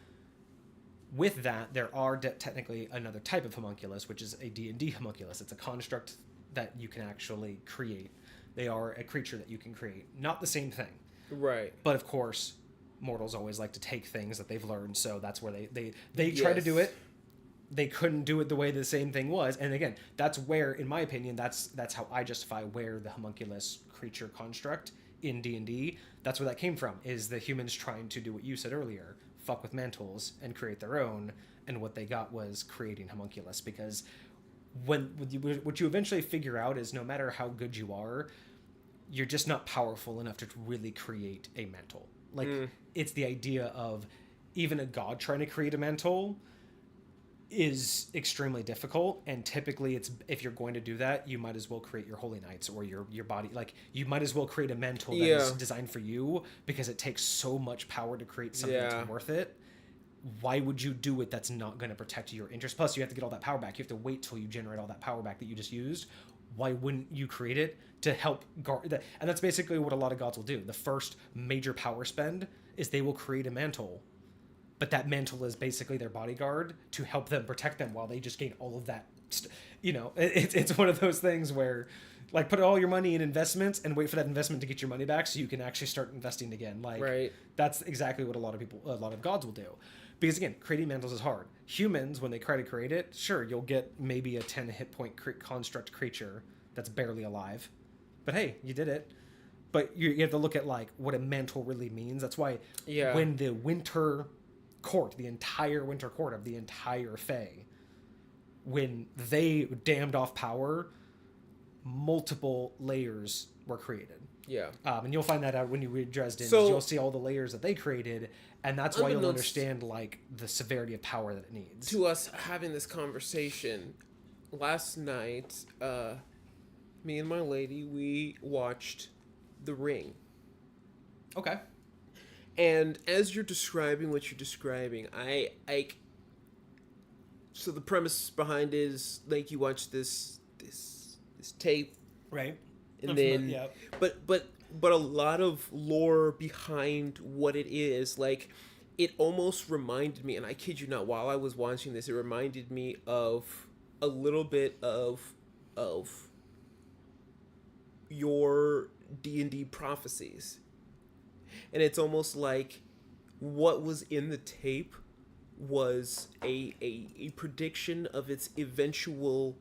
with that, there are technically another type of homunculus, which is a D&D homunculus. It's a construct that you can actually create. They are a creature that you can create. Not the same thing. Right. But of course, mortals always like to take things that they've learned, so that's where they try to do it. They couldn't do it the way the same thing was, and again, that's where, in my opinion, that's how I justify where the homunculus creature construct in D&D, that's where that came from, is the humans trying to do what you said earlier, fuck with mantles and create their own, and what they got was creating homunculus, because what you eventually figure out is no matter how good you are, you're just not powerful enough to really create a mantle. Like, it's the idea of even a god trying to create a mantle is extremely difficult, and typically it's, if you're going to do that, you might as well create your holy knights or your body. Like, you might as well create a mantle that is designed for you, because it takes so much power to create something that's worth it. Why would you do it that's not going to protect your interest? Plus, you have to get all that power back. You have to wait till you generate all that power back that you just used. Why wouldn't you create it to help guard that? And that's basically what a lot of gods will do. The first major power spend is they will create a mantle, but that mantle is basically their bodyguard to help them protect them while they just gain all of that. It's one of those things where, like, put all your money in investments and wait for that investment to get your money back so you can actually start investing again. Like, that's exactly what a lot of gods will do. Because again, creating mantles is hard. Humans, when they try to create it, sure, you'll get maybe a 10 hit point construct creature that's barely alive. But hey, you did it. But you have to look at, like, what a mantle really means. That's why when the winter court, the entire winter court of the entire Fae, when they damned off power, multiple layers were created. Yeah. And you'll find that out when you read Dresden. So, you'll see all the layers that they creaed, and that's why you'll understand, like, the severity of power that it needs. To us having this conversation, last night, me and my lady, we watched The Ring. Okay. And as you're describing what you're describing, so the premise behind it is, like, you watch this tape, right? And then, but a lot of lore behind what it is. Like, it almost reminded me, and I kid you not, while I was watching this, it reminded me of a little bit of your D&D prophecies. And it's almost like what was in the tape was a prediction of its eventual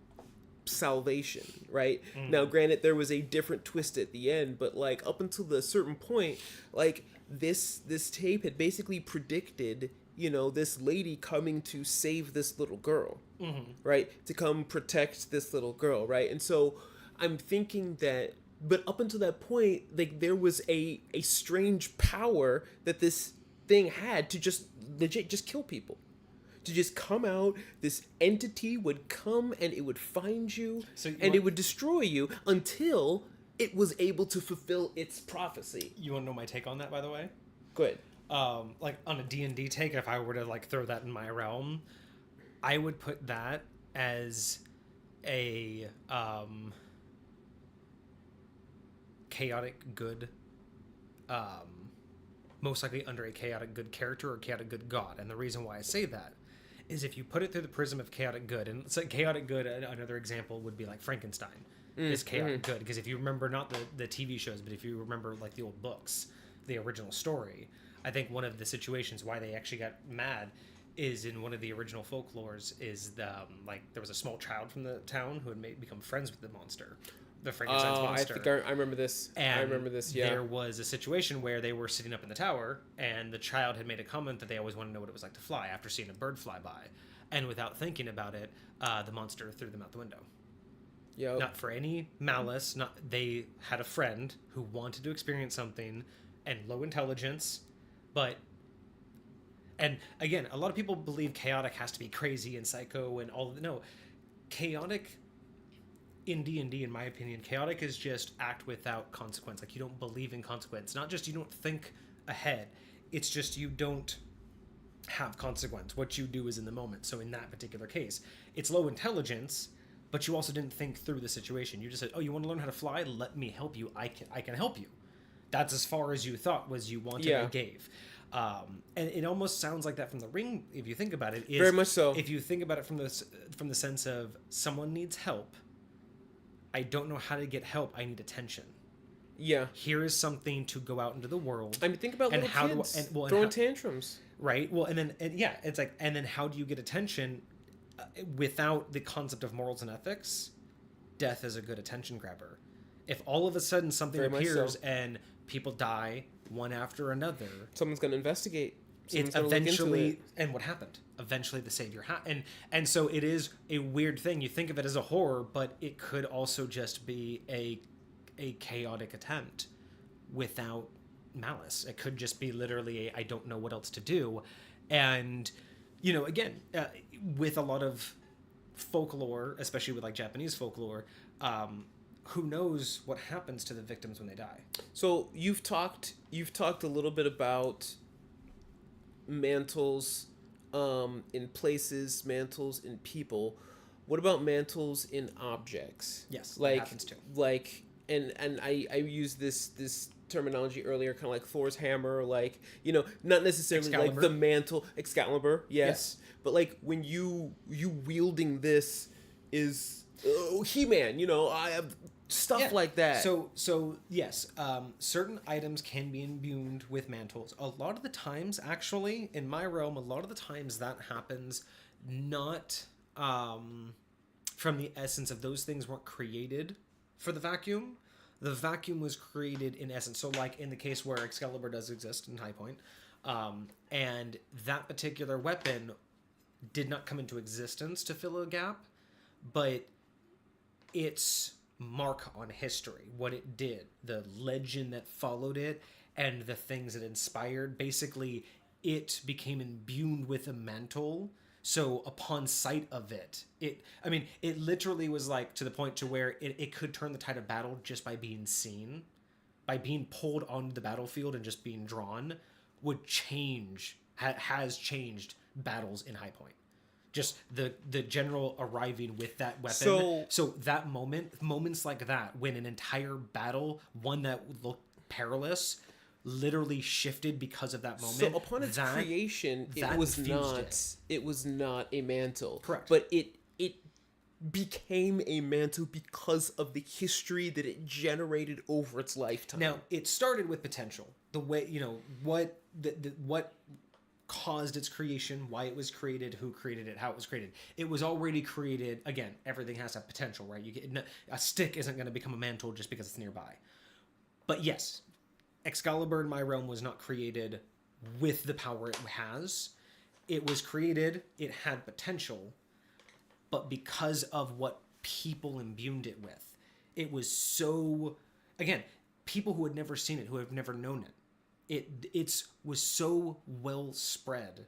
salvation, right? Now, granted, there was a different twist at the end, but, like, up until a certain point, like, this tape had basically predicted, this lady coming to save this little girl, right? To come protect this little girl, right? And so I'm thinking that, but up until that point, like there was a strange power that this thing had to just legit just kill people. To just come out, this entity would come and it would find you, it would destroy you until it was able to fulfill its prophecy. You want to know my take on that, by the way? Go ahead. Like on a D&D take, if I were to like throw that in my realm, I would put that as a chaotic good, most likely under a chaotic good character or chaotic good god. And the reason why I say that is if you put it through the prism of chaotic good, and it's like chaotic good, another example would be like Frankenstein is chaotic good, because if you remember not the TV shows, but if you remember like the old books, the original story, I think one of the situations why they actually got mad is in one of the original folklores is like there was a small child from the town who had become friends with the monster, the Frankenstein's monster. I think I remember this. And I remember this. Yeah. There was a situation where they were sitting up in the tower, and the child had made a comment that they always wanted to know what it was like to fly after seeing a bird fly by, and without thinking about it, the monster threw them out the window. Yep. Not for any malice. They had a friend who wanted to experience something, and low intelligence, but. And again, a lot of people believe chaotic has to be crazy and psycho and all of no. Chaotic in D&D, in my opinion, chaotic is just act without consequence. Like, you don't believe in consequence. Not just you don't think ahead. It's just you don't have consequence. What you do is in the moment. So in that particular case, it's low intelligence, but you also didn't think through the situation. You just said, oh, you want to learn how to fly? Let me help you. I can help you. That's as far as you thought was you wanted and gave. And it almost sounds like that from the Ring, if you think about it. Is very much so. If you think about it from the sense of someone needs help, I don't know how to get help. I need attention. Yeah. Here is something to go out into the world. I mean, think about little kids throwing tantrums. Right. Well, it's like, and then how do you get attention without the concept of morals and ethics? Death is a good attention grabber. If all of a sudden something appears and people die one after another, someone's going to investigate. It's eventually, and what happened? Eventually the savior and so it is a weird thing. You think of it as a horror, but it could also just be a chaotic attempt without malice. It could just be literally I don't know what else to do. And, again, with a lot of folklore, especially with like Japanese folklore, who knows what happens to the victims when they die. So you've talked a little bit about mantles in places, mantles in people. What about mantles in objects? Yes, that happens too. Like, and I used this terminology earlier, kind of like Thor's hammer, like, not necessarily Excalibur. Like the mantle, Excalibur, yes. But like when you wielding this is He-Man, I have stuff like that. So yes, certain items can be imbued with mantles. A lot of the times, actually, in my realm, a lot of the times that happens not from the essence of those things weren't created for the vacuum. The vacuum was created in essence. So like in the case where Excalibur does exist in High Point, and that particular weapon did not come into existence to fill a gap, but its mark on history, what it did, the legend that followed it, and the things it inspired, basically it became imbued with a mantle. So upon sight of it literally was like to the point to where it could turn the tide of battle just by being seen, by being pulled onto the battlefield and just being drawn would change, has changed battles in High Point. Just the general arriving with that weapon. So that moments like that, when an entire battle, one that looked perilous, literally shifted because of that moment. So upon its creation, it was not a mantle. Correct. But it became a mantle because of the history that it generated over its lifetime. Now, it started with potential. The way, what caused its creation, why it was created, who created it, how it was created. It was already created. Again, everything has a potential, right? A stick isn't going to become a mantle just because it's nearby. But yes, Excalibur in my realm was not created with the power it has. It was created, it had potential, but because of what people imbued it with, it was so, again, people who had never seen it, who have never known it was so well spread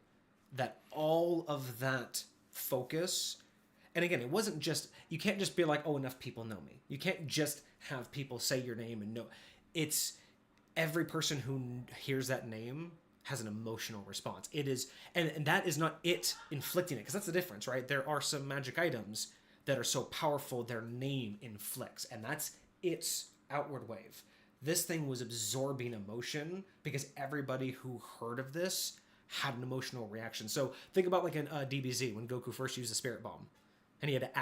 that all of that focus, and again, it wasn't just, you can't just be like, oh, enough people know me. You can't just have people say your name and know. It's every person who hears that name has an emotional response. It is, and that is not it inflicting it, because that's the difference, right? There are some magic items that are so powerful their name inflicts, and that's its outward wave. This thing was absorbing emotion because everybody who heard of this had an emotional reaction. So think about like in DBZ when Goku first used the Spirit Bomb, and he had to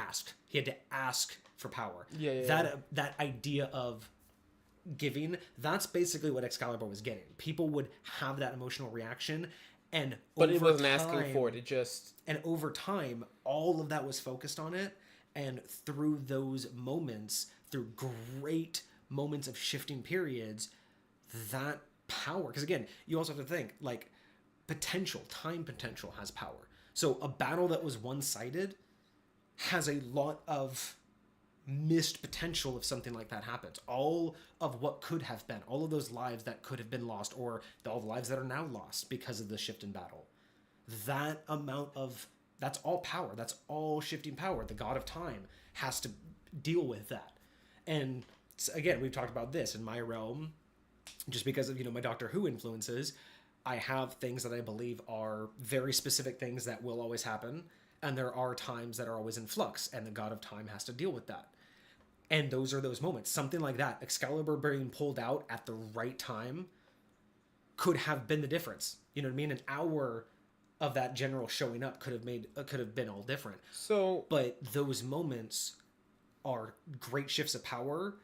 ask for power. That idea of giving, that's basically what Excalibur was getting. People would have that emotional reaction, but it wasn't asking for it. It just, and over time, all of that was focused on it, and through those moments, through great moments of shifting periods, that power. Because again, you also have to think like time potential has power. So a battle that was one-sided has a lot of missed potential if something like that happens. All of what could have been, all of those lives that could have been lost, or all the lives that are now lost because of the shift in battle. That amount of, that's all power. That's all shifting power. The god of time has to deal with that. And again, we've talked about this in my realm, just because of, my Doctor Who influences. I have things that I believe are very specific things that will always happen, and there are times that are always in flux, and the god of time has to deal with that. And those are those moments. Something like that, Excalibur being pulled out at the right time, could have been the difference. You know what I mean? An hour of that general showing up could have been all different. But those moments are great shifts of power.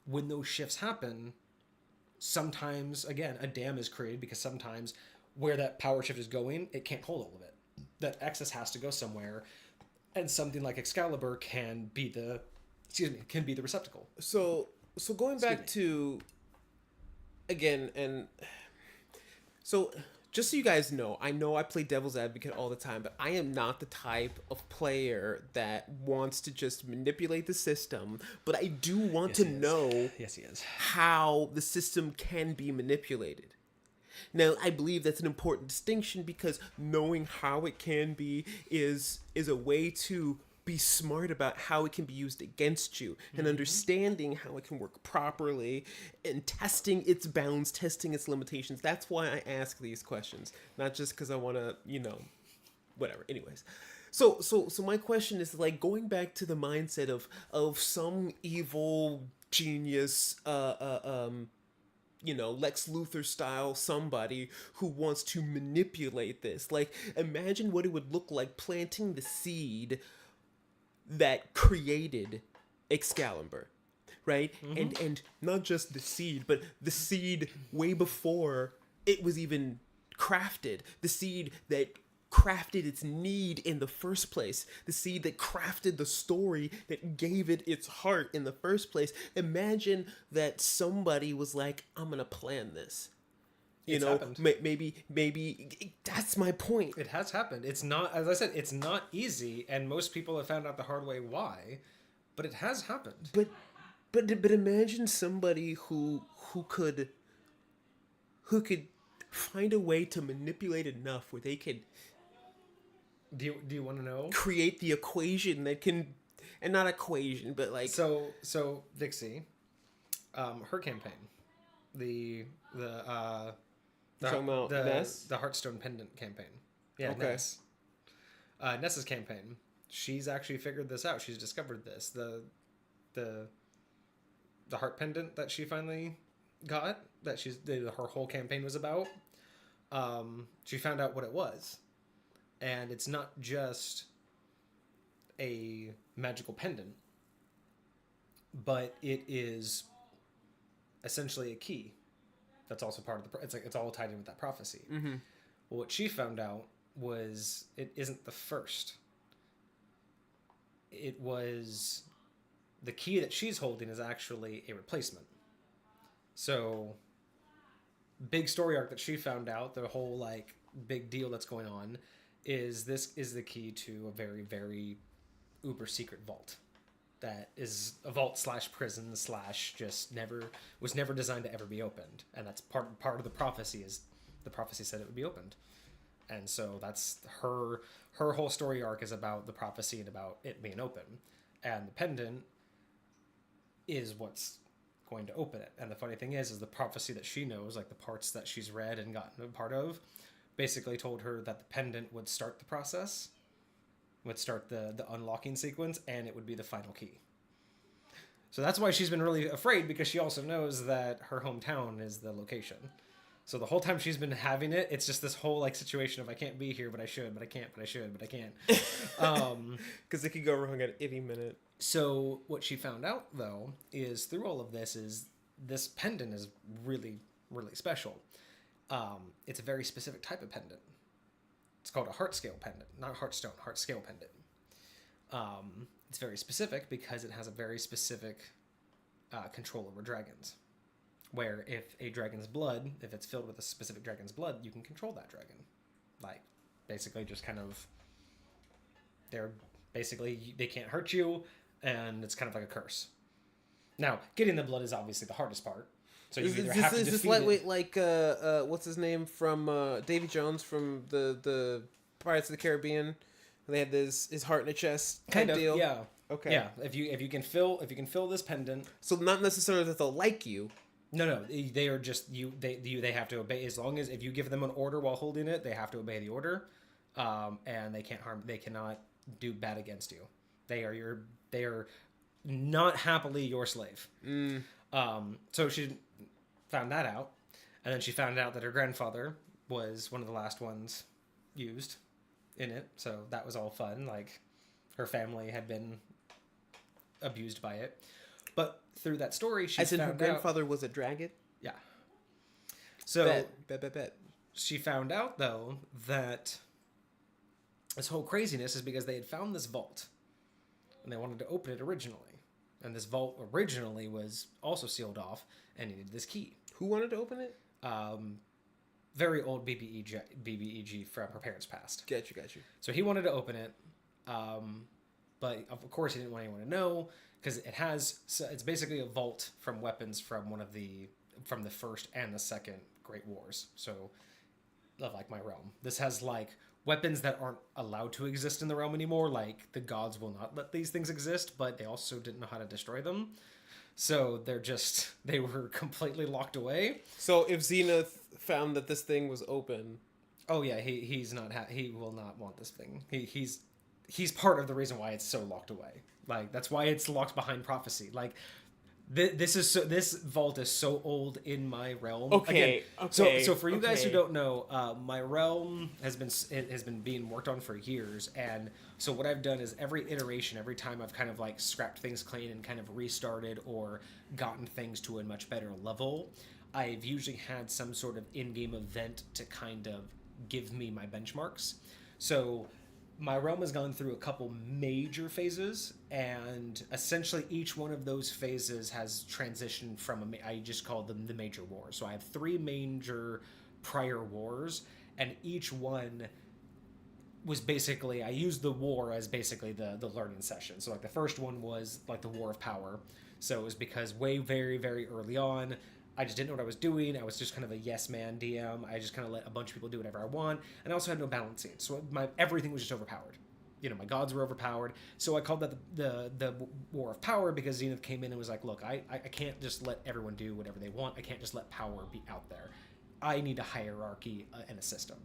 When those shifts happen, sometimes, again, a dam is created because sometimes where that power shift is going, it can't hold all of it. That excess has to go somewhere, and something like Excalibur can be the receptacle. So going back to, again, and so just so you guys know I play devil's advocate all the time, but I am not the type of player that wants to just manipulate the system, but I do want to know how the system can be manipulated. Now, I believe that's an important distinction, because knowing how it can be is a way to be smart about how it can be used against you, and understanding how it can work properly, and testing its bounds, testing its limitations. That's why I ask these questions, not just because I want to, whatever. Anyways, so my question is, like, going back to the mindset of some evil genius, Lex Luthor style somebody who wants to manipulate this. Like, imagine what it would look like planting the seed that created Excalibur, right? And not just the seed, but the seed way before it was even crafted. The seed that crafted its need in the first place. The seed that crafted the story that gave it its heart in the first place. Imagine that somebody was like, I'm gonna plan this. Maybe that's my point. It has happened. It's not, as I said, it's not easy, and most people have found out the hard way why, but it has happened. But imagine somebody who could find a way to manipulate enough where they could. Do you want to know? Create the equation that can, and not equation, but like. So Vixie, her campaign, the Heartstone pendant campaign. Yeah, okay. Ness's campaign. She's actually figured this out. She's discovered this. The heart pendant that she finally got, that her whole campaign was about. She found out what it was. And it's not just a magical pendant, but it is essentially a key. That's also part of it's all tied in with that prophecy. Well, what she found out was it isn't the first. It was the key that she's holding is actually a replacement. So, big story arc that she found out, the whole like big deal that's going on, is this is the key to a very, very uber secret vault. that is a vault / prison / just never designed to ever be opened, and that's part of the prophecy. Is the prophecy said it would be opened, and so that's her whole story arc is about the prophecy and about it being open, and the pendant is what's going to open it. And the funny thing is the prophecy that she knows, like the parts that she's read and gotten a part of, basically told her that the pendant would start the process, would start the unlocking sequence, and it would be the final key. So that's why she's been really afraid, because she also knows that her hometown is the location. So the whole time she's been having it, it's just this whole like situation of I can't be here, but I should, but I can't, but I should, but I can't. Because it could go wrong at any minute. So what she found out, though, is through all of this is this pendant is really, really special. It's a very specific type of pendant. It's called a heart scale pendant, not heartstone, heart scale pendant. It's very specific because it has a very specific control over dragons. Where if a dragon's blood, if it's filled with a specific dragon's blood, you can control that dragon. Like, basically just kind of, they can't hurt you, and it's kind of like a curse. Now, getting the blood is obviously the hardest part. So you either have to defeat this lightweight like what's his name from Davy Jones from the Pirates of the Caribbean? They had his heart in a chest kind of deal. Yeah. Okay. Yeah. If you can fill this pendant. So not necessarily that they'll like you. No. They are just they have to obey, as long as if you give them an order while holding it, they have to obey the order, and they can't harm. They cannot do bad against you. They are not happily your slave. So she found that out, and then she found out that her grandfather was one of the last ones used in it. So that was all fun. Like, her family had been abused by it, but through that story, she found out her grandfather was a dragon. Yeah. So Bet. She found out though that this whole craziness is because they had found this vault, and they wanted to open it originally. And this vault originally was also sealed off and needed this key. Who wanted to open it? Very old BBEG from her parents' past. Got you. So he wanted to open it, but of course he didn't want anyone to know, because it's basically a vault from weapons from from the first and the second Great Wars. So, like my realm, this has like weapons that aren't allowed to exist in the realm anymore. Like, the gods will not let these things exist, but they also didn't know how to destroy them. So they were completely locked away. So if Zenith found that this thing was open, oh yeah, he will not want this thing. He's part of the reason why it's so locked away. Like, that's why it's locked behind prophecy. Like, this vault is so old in my realm. Okay. So for you guys who don't know, my realm has been being worked on for years, and so what I've done is every iteration, every time I've kind of like scrapped things clean and kind of restarted or gotten things to a much better level, I've usually had some sort of in-game event to kind of give me my benchmarks. So my realm has gone through a couple major phases, and essentially each one of those phases has transitioned from I just call them the major wars. So I have 3 major prior wars, and each one was basically, I used the war as basically the learning session. So like the first one was like the War of Power. So it was because very, very early on, I just didn't know what I was doing. I was just kind of a yes man DM. I just kind of let a bunch of people do whatever I want. And I also had no balancing. So everything was just overpowered. You know, my gods were overpowered. So I called that the War of Power, because Zenith came in and was like, look, I can't just let everyone do whatever they want. I can't just let power be out there. I need a hierarchy and a system.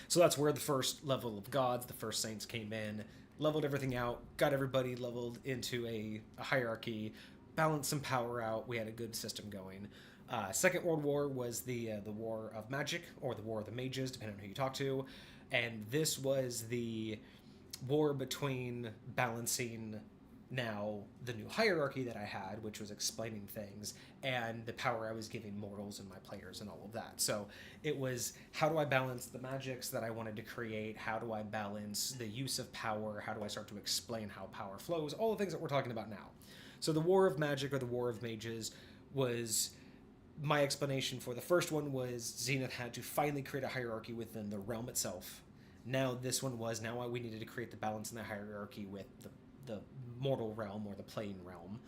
So that's where the first level of gods, the first saints, came in, leveled everything out, got everybody leveled into a hierarchy, balanced some power out. We had a good system going. Second World War was the War of Magic, or the War of the Mages, depending on who you talk to. And this was the war between balancing now the new hierarchy that I had, which was explaining things, and the power I was giving mortals and my players and all of that. So it was, how do I balance the magics that I wanted to create? How do I balance the use of power? How do I start to explain how power flows? All the things that we're talking about now. So the War of Magic, or the War of Mages, was my explanation for the first one. Was Zenith had to finally create a hierarchy within the realm itself. Now this one was, we needed to create the balance in the hierarchy with the mortal realm or the plane realm.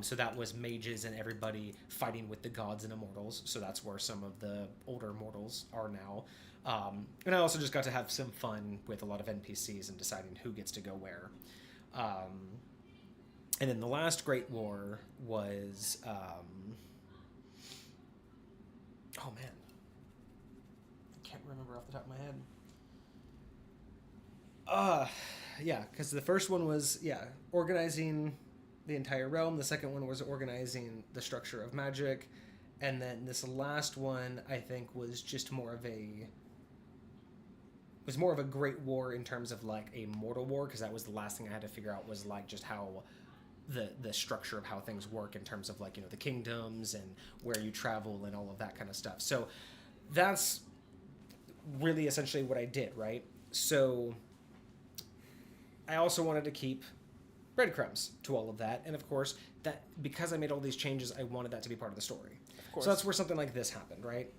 So that was mages and everybody fighting with the gods and immortals. So that's where some of the older mortals are now. And I also just got to have some fun with a lot of NPCs and deciding who gets to go where. And then the last Great War was... oh, man. I can't remember off the top of my head. Yeah, because the first one was, organizing the entire realm. The second one was organizing the structure of magic. And then this last one, I think, was just more of a great war in terms of like a mortal war, because that was the last thing I had to figure out, was like just how the structure of how things work in terms of like, the kingdoms and where you travel and all of that kind of stuff. So that's really essentially what I did, right? So I also wanted to keep breadcrumbs to all of that, and of course, that because I made all these changes, I wanted that to be part of the story. Of course. So that's where something like this happened, right?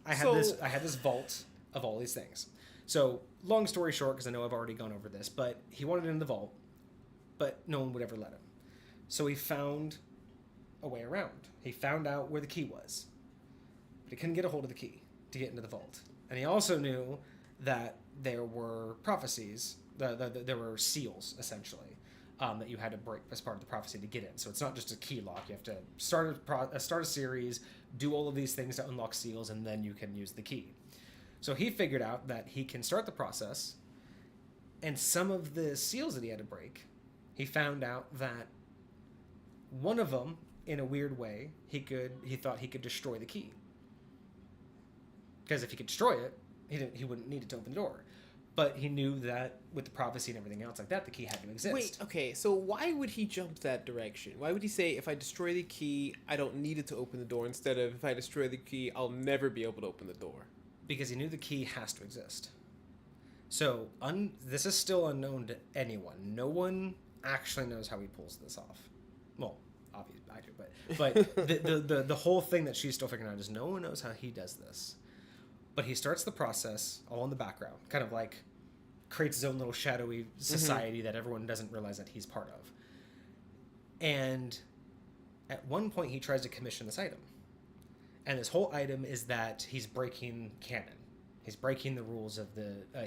I had this vault of all these things. So long story short, because I know I've already gone over this, but he wanted it in the vault, but no one would ever let him. So he found a way around. He found out where the key was, but he couldn't get a hold of the key to get into the vault. And he also knew that there were prophecies, there were seals, essentially, that you had to break as part of the prophecy to get in. So it's not just a key lock. You have to start a series, do all of these things to unlock seals, and then you can use the key. So he figured out that he can start the process, and some of the seals that he had to break, he found out that one of them, in a weird way, he thought he could destroy the key. Because if he could destroy it, he wouldn't need it to open the door. But he knew that with the prophecy and everything else like that, the key had to exist. Wait, okay, so why would he jump that direction? Why would he say, if I destroy the key, I don't need it to open the door, instead of, if I destroy the key, I'll never be able to open the door? Because he knew the key has to exist. So, this is still unknown to anyone. No one actually knows how he pulls this off. Well, obviously I do, but the whole thing that she's still figuring out is no one knows how he does this. But he starts the process all in the background, kind of like creates his own little shadowy society that everyone doesn't realize that he's part of. And at one point he tries to commission this item. And this whole item is that he's breaking canon. He's breaking the rules of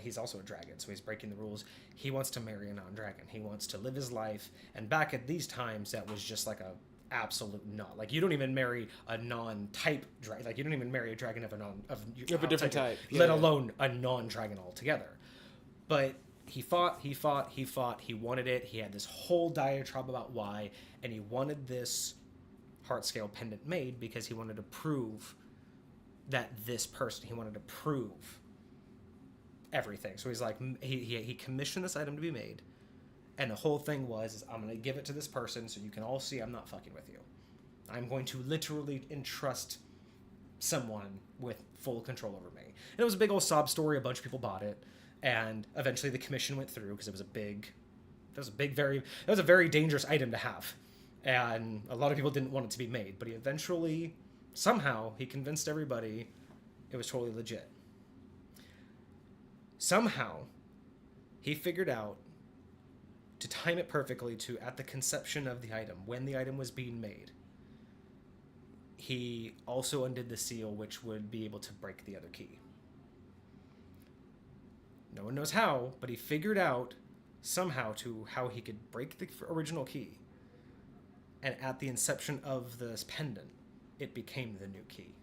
he's also a dragon, so he's breaking the rules. He wants to marry a non-dragon. He wants to live his life. And back at these times, that was just like a absolute not. Like, you don't even marry a non-type dragon. Like, you don't even marry a dragon of a different type. Let alone a non-dragon altogether. But he fought. He wanted it. He had this whole diatribe about why. And he wanted this heart scale pendant made because he wanted to prove that he wanted to prove everything. So he's like, he commissioned this item to be made, and the whole thing was, I'm going to give it to this person so you can all see I'm not fucking with you. I'm going to literally entrust someone with full control over me. And it was a big old sob story. A bunch of people bought it, and eventually the commission went through because it was a very dangerous item to have. And a lot of people didn't want it to be made, but he eventually, somehow, he convinced everybody it was totally legit. Somehow, he figured out to time it perfectly to, at the conception of the item, when the item was being made, he also undid the seal, which would be able to break the other key. No one knows how, but he figured out somehow how he could break the original key. And at the inception of this pendant, it became the new key.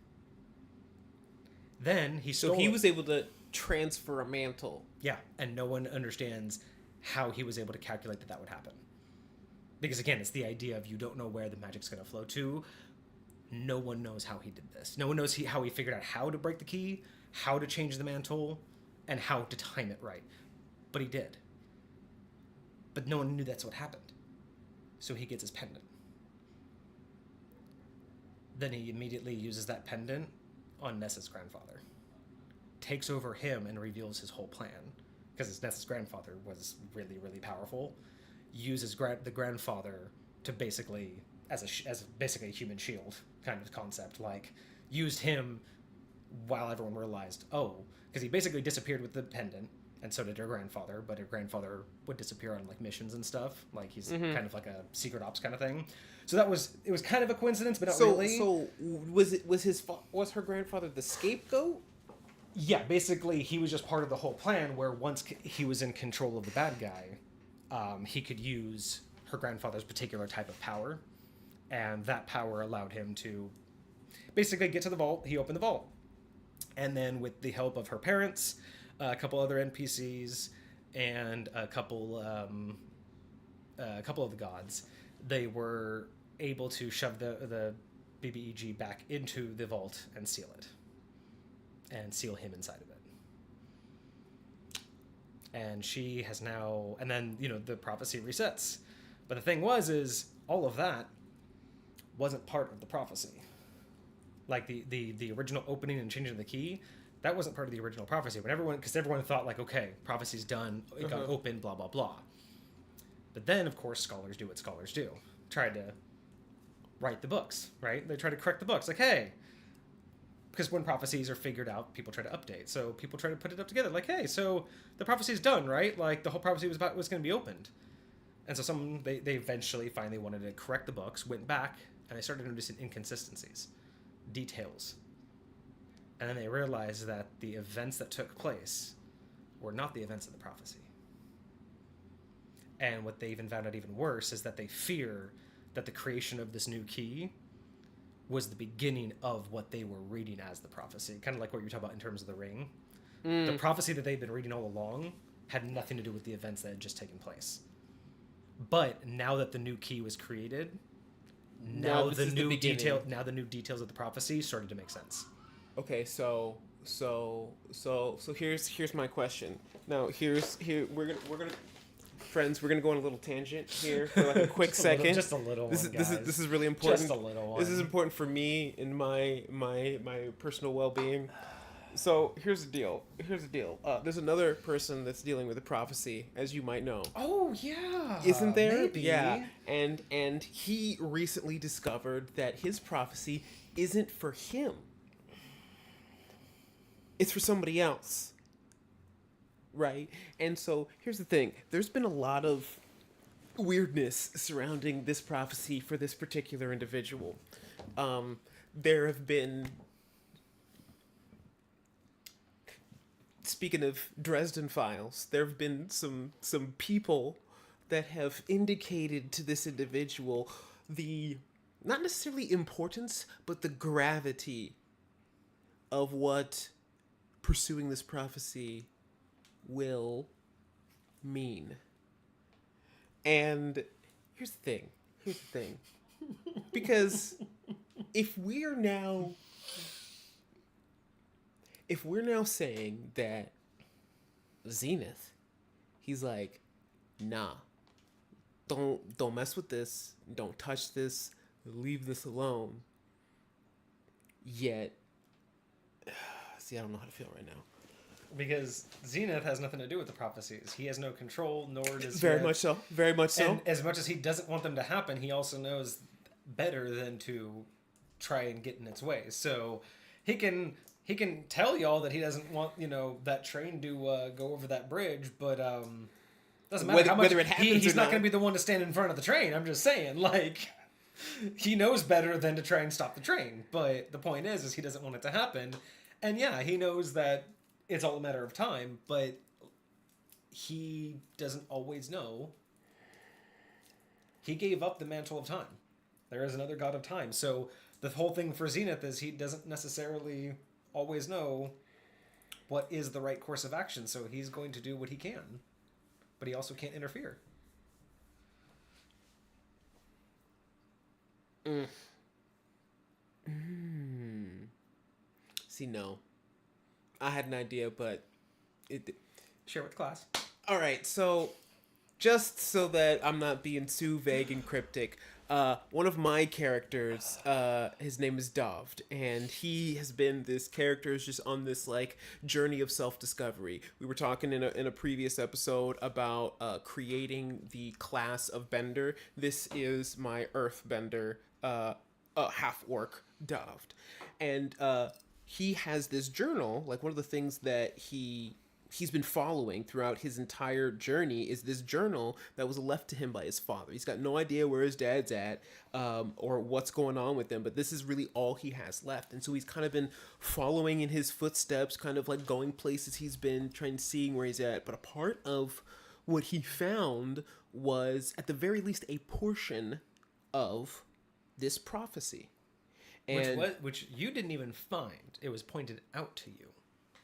Then he stole. So he was able to transfer a mantle. Yeah, and no one understands how he was able to calculate that would happen. Because again, it's the idea of you don't know where the magic's going to flow to. No one knows how he did this. No one knows how he figured out how to break the key, how to change the mantle, and how to time it right. But he did. But no one knew that's what happened. So he gets his pendant. Then he immediately uses that pendant on Nessa's grandfather. Takes over him and reveals his whole plan. Because Nessa's grandfather was really, really powerful. Uses the grandfather to basically, as basically a human shield kind of concept. Like, used him while everyone realized, because he basically disappeared with the pendant. and so did her grandfather. But her grandfather would disappear on like missions and stuff. Like he's kind of like a secret ops kind of thing. So it was kind of a coincidence, but not really. So was her grandfather the scapegoat? Yeah, basically he was just part of the whole plan. Where once he was in control of the bad guy, he could use her grandfather's particular type of power, and that power allowed him to basically get to the vault. He opened the vault, and then with the help of her parents, a couple other NPCs, and a couple of the gods, they were able to shove the BBEG back into the vault and seal it, and seal him inside of it. And she has now, and then the prophecy resets. But the thing is all of that wasn't part of the prophecy. Like the original opening and changing the key, that wasn't part of the original prophecy. Because everyone thought like, okay, prophecy's done, it got opened, blah blah blah. But then, of course, scholars do what scholars do: try to write the books, right? They try to correct the books, like, hey, because when prophecies are figured out, people try to update. So people try to put it up together, like, hey, so the prophecy's done, right? Like the whole prophecy was going to be opened. And so they eventually finally wanted to correct the books, went back, and they started noticing inconsistencies, details. And then they realized that the events that took place were not the events of the prophecy. And what they even found out even worse is that they fear that the creation of this new key was the beginning of what they were reading as the prophecy. Kind of like what you're talking about in terms of the ring. The prophecy that they'd been reading all along had nothing to do with the events that had just taken place. But now that the new key was created, now the new details of the prophecy started to make sense. Okay, so here's my question. Now we're gonna friends, we're gonna go on a little tangent here for like a quick second. Just a little. This is really important. Just a little one. This is important for me and my personal well-being. So here's the deal. There's another person that's dealing with a prophecy, as you might know. Oh yeah. Isn't there? Maybe. Yeah. And he recently discovered that his prophecy isn't for him. It's for somebody else. Right? And so here's the thing. There's been a lot of weirdness surrounding this prophecy for this particular individual. There have been, speaking of Dresden Files, there have been some people that have indicated to this individual the, not necessarily importance, but the gravity of what pursuing this prophecy will mean. And here's the thing. Because if we're now saying that Zenith, he's like, nah, don't mess with this, don't touch this, leave this alone. Yet, see, I don't know how to feel right now. Because Zenith has nothing to do with the prophecies. He has no control, nor does Very much so. And as much as he doesn't want them to happen, he also knows better than to try and get in its way. So he can tell y'all that he doesn't want that train to go over that bridge, but doesn't matter whether it happens. He's not going to be the one to stand in front of the train. I'm just saying, like, he knows better than to try and stop the train. But the point is he doesn't want it to happen, and yeah, he knows that it's all a matter of time, but he doesn't always know. He gave up the mantle of time. There is another god of time. So the whole thing for Zenith is he doesn't necessarily always know what is the right course of action. So he's going to do what he can, but he also can't interfere. See, no. I had an idea, but it... Share with class. All right, so just so that I'm not being too vague and cryptic, one of my characters, his name is Dovd, and he has been this character is just on this like journey of self-discovery. We were talking in a previous episode about creating the class of Bender. This is my Earthbender, half-orc Dovd, and he has this journal. Like one of the things that he he's been following throughout his entire journey is this journal that was left to him by his father. He's got no idea where his dad's at, or what's going on with him, but this is really all he has left. And so he's kind of been following in his footsteps, kind of like going places he's been, trying to see where he's at. But a part of what he found was, at the very least, a portion of this prophecy. And Which you didn't even find. It was pointed out to you.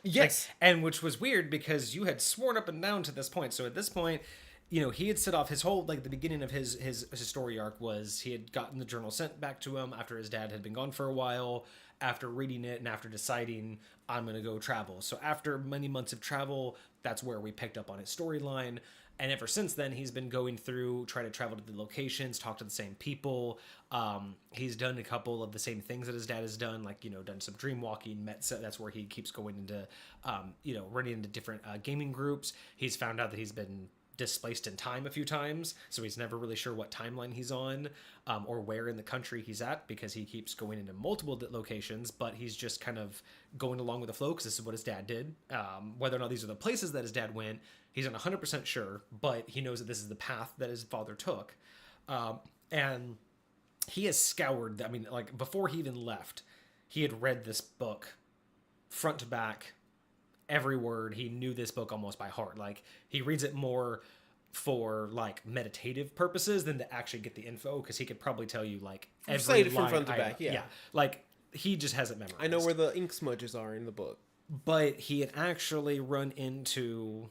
yes. And which was weird because you had sworn up and down to this point. So at this point, he had set off his whole, like, the beginning of his story arc was he had gotten the journal sent back to him after his dad had been gone for a while, after reading it and after deciding, I'm going to go travel. So after many months of travel, that's where we picked up on his storyline. And ever since then, he's been going through, trying to travel to the locations, talk to the same people. He's done a couple of the same things that his dad has done, like, done some dream walking. That's where he keeps going into, running into different gaming groups. He's found out that he's been displaced in time a few times, so he's never really sure what timeline he's on, or where in the country he's at, because he keeps going into multiple locations, but he's just kind of going along with the flow because this is what his dad did. Whether or not these are the places that his dad went, he's not 100% sure, but he knows that this is the path that his father took. And he has scoured, like, before he even left, he had read this book front to back, every word. He knew this book almost by heart. Like, he reads it more for, like, meditative purposes than to actually get the info, because he could probably tell you, like, every line from front to back. Yeah. Like, he just has it memorized. I know where the ink smudges are in the book. But he had actually run into,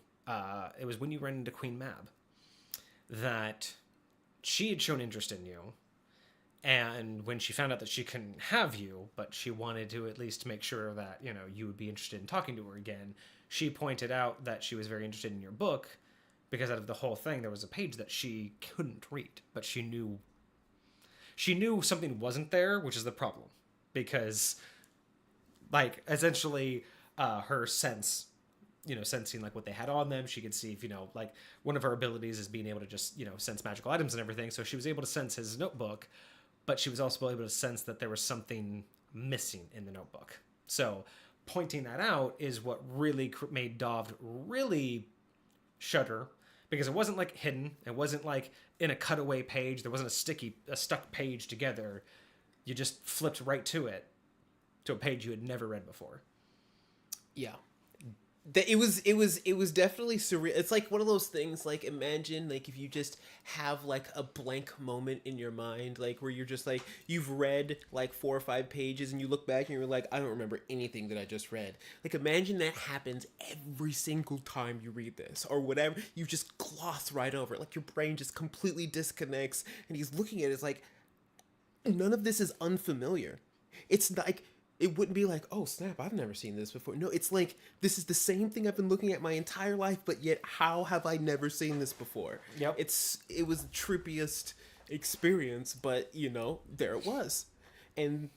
it was when you ran into Queen Mab, that she had shown interest in you. And when she found out that she couldn't have you, but she wanted to at least make sure that, you would be interested in talking to her again, she pointed out that she was very interested in your book, because out of the whole thing, there was a page that she couldn't read, but she knew something wasn't there, which is the problem. Because, like, essentially, her sense, sensing, like, what they had on them, she could see if, like, one of her abilities is being able to just, sense magical items and everything, so she was able to sense his notebook, but she was also able to sense that there was something missing in the notebook. So pointing that out is what really made Dovd really shudder, because it wasn't, like, hidden. It wasn't, like, in a cutaway page. There wasn't a stuck page together. You just flipped right to it, to a page you had never read before. Yeah. It was definitely surreal. It's like one of those things, like, imagine, like, if you just have, like, a blank moment in your mind, like, where you're just, like, you've read, like, 4 or 5 pages and you look back and you're like, I don't remember anything that I just read. Like, imagine that happens every single time you read this or whatever. You just gloss right over it. Like, your brain just completely disconnects, and he's looking at it. It's like, none of this is unfamiliar. It's like, it wouldn't be like, oh snap, I've never seen this before. No, it's like, this is the same thing I've been looking at my entire life, but yet how have I never seen this before? Yep. It was the trippiest experience, but there it was. And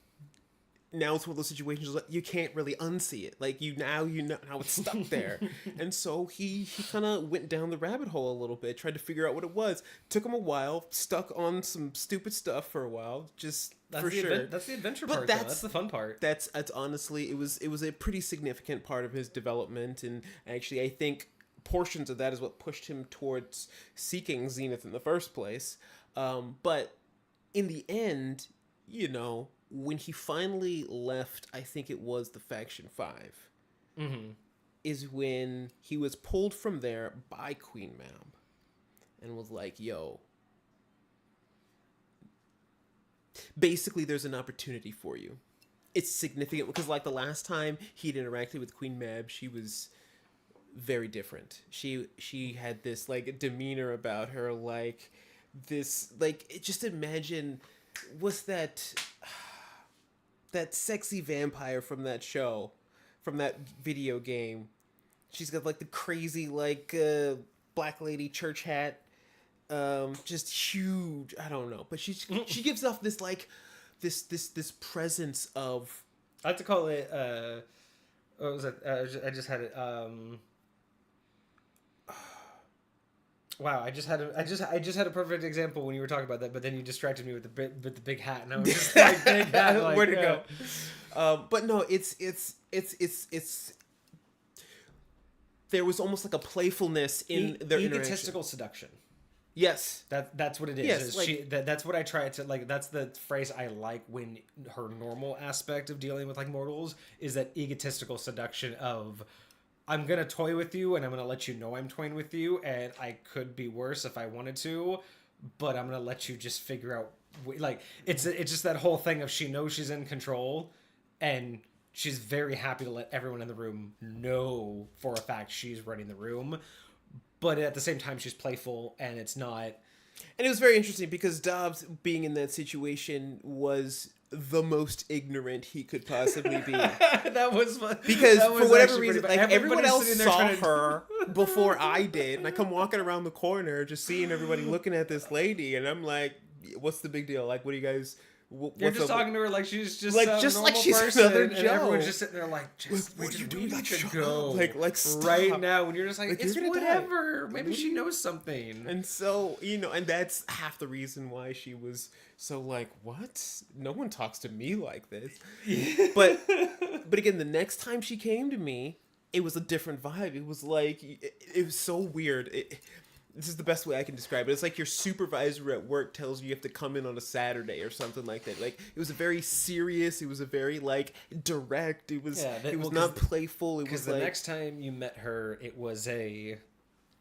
now it's one of those situations like you can't really unsee it. Like, now how it's stuck there. And so he kind of went down the rabbit hole a little bit, tried to figure out what it was. Took him a while, stuck on some stupid stuff for a while, just for sure. That's the adventure part, though. That's the fun part. That's honestly, it was a pretty significant part of his development, and actually I think portions of that is what pushed him towards seeking Zenith in the first place. But in the end, when he finally left, I think it was the Faction 5, is when he was pulled from there by Queen Mab and was like, yo, basically there's an opportunity for you. It's significant because, like, the last time he'd interacted with Queen Mab, she was very different. She had this, like, demeanor about her, like, this, like, just imagine, what's that sexy vampire from that show, from that video game? She's got, like, the crazy, like, black lady church hat, just huge. I don't know, but she gives off this, like, this presence of, I like to call it what was it? I just had it. Wow, I just had a perfect example when you were talking about that, but then you distracted me with the big hat, and I was just like, big hat, like, where'd it go? But no, it's there was almost like a playfulness in their egotistical interaction. seduction. Yes. That's what it is. Yes, like, That's what I try to like. That's the phrase I like when her normal aspect of dealing with like mortals is that egotistical seduction of I'm gonna toy with you and I'm gonna let you know I'm toying with you and I could be worse if I wanted to, but I'm gonna let you just figure out like it's just that whole thing of she knows she's in control and she's very happy to let everyone in the room know for a fact she's running the room. But at the same time, she's playful, and it's not. And it was very interesting because Dobbs, being in that situation, was the most ignorant he could possibly be. That was fun. Because that was for whatever actually reason, pretty like bad. everyone else Everybody's saw sitting there her before I did, and I come walking around the corner, just seeing everybody looking at this lady, and I'm like, "What's the big deal? Like, what do you guys?" You're just talking to her like she's just like a just normal like she's person, another and Joe. everyone's just sitting there like, just what are you doing? need Like, to shut go, up. Like stop. right now. When you're just like Like, it's you're gonna whatever. die. Maybe she knows something. And so, and that's half the reason why she was so like, what? No one talks to me like this. but again, the next time she came to me, it was a different vibe. It was like, it was so weird. This is the best way I can describe it. It's like your supervisor at work tells you have to come in on a Saturday or something like that. Like, it was a very serious, it was a very, like, direct, it was not playful. It was the next time you met her, it was I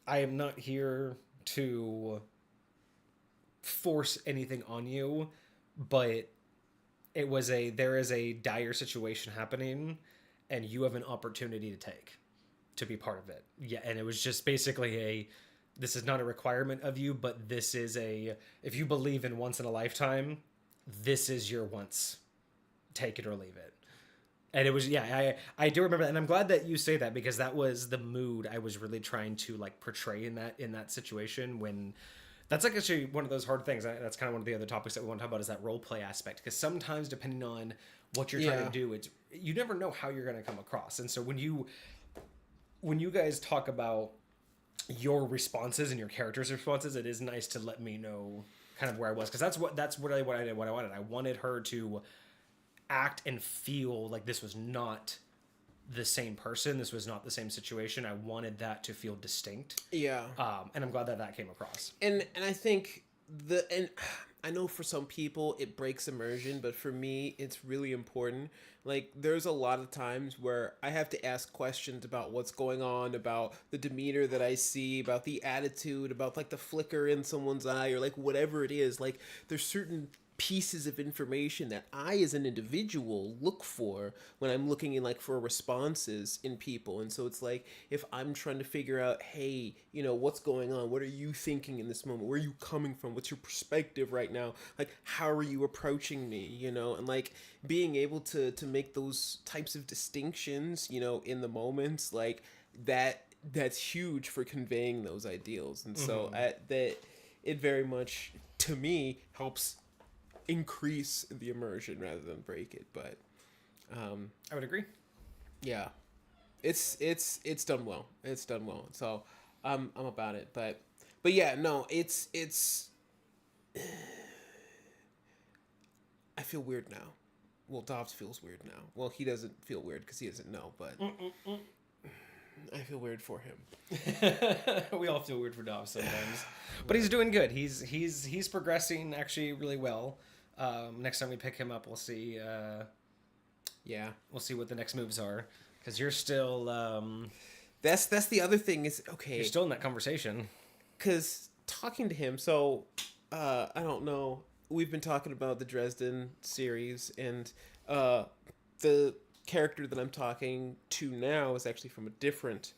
am not here to force anything on you, but it was there is a dire situation happening, and you have an opportunity to be part of it. Yeah, and it was just basically this is not a requirement of you, but this is if you believe in once in a lifetime, this is your once. Take it or leave it. And it was, I do remember that. And I'm glad that you say that because that was the mood I was really trying to like portray in that situation when that's like actually one of those hard things. That's kind of one of the other topics that we want to talk about is that role play aspect. Because sometimes depending on what you're trying to do, you never know how you're going to come across. And so when you guys talk about your responses and your character's responses, it is nice to let me know kind of where I was, because that's what I wanted. I wanted her to act and feel like this was not the same person, this was not the same situation. I wanted that to feel distinct. Yeah. And I'm glad that came across. And I think I know for some people it breaks immersion, but for me it's really important. Like, there's a lot of times where I have to ask questions about what's going on, about the demeanor that I see, about the attitude, about like the flicker in someone's eye, or like whatever it is. Like, there's certain pieces of information that I as an individual look for when I'm looking in like for responses in people. And so it's like, if I'm trying to figure out, hey, what's going on? What are you thinking in this moment? Where are you coming from? What's your perspective right now? Like, how are you approaching me? And like being able to make those types of distinctions, in the moments like that's huge for conveying those ideals. And so that it very much to me helps increase the immersion rather than break it. But I would agree. Yeah, it's done well. It's done well. So I'm about it. But yeah, no, it's I feel weird now. Well, Dobbs feels weird now. Well, he doesn't feel weird because he doesn't know, but I feel weird for him. We all feel weird for Dobbs sometimes, but he's doing good. He's progressing actually really well. Next time we pick him up, we'll see. We'll see what the next moves are, because you're still. That's the other thing is okay. You're still in that conversation. Because talking to him, so I don't know. We've been talking about the Dresden series, and the character that I'm talking to now is actually from a different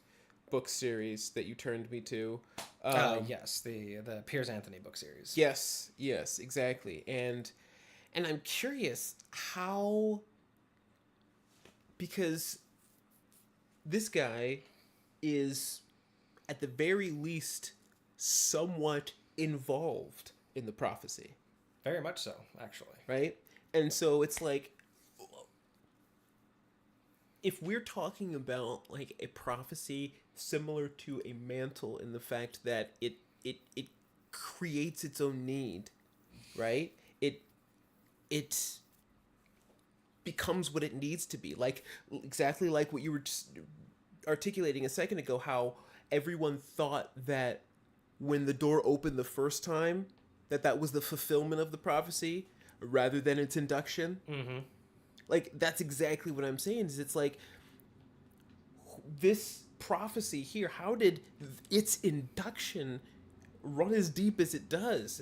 book series that you turned me to. Yes, the Piers Anthony book series. Yes, exactly. And I'm curious how, because this guy is at the very least somewhat involved in the prophecy. Very much so, actually. Right? And so it's like, if we're talking about like a prophecy similar to a mantle in the fact that it creates its own need, right? It becomes what it needs to be, like exactly like what you were just articulating a second ago how everyone thought that when the door opened the first time, that was the fulfillment of the prophecy rather than its induction. Mm-hmm. Like, that's exactly what I'm saying. Is it's like this prophecy here, how did its induction run as deep as it does,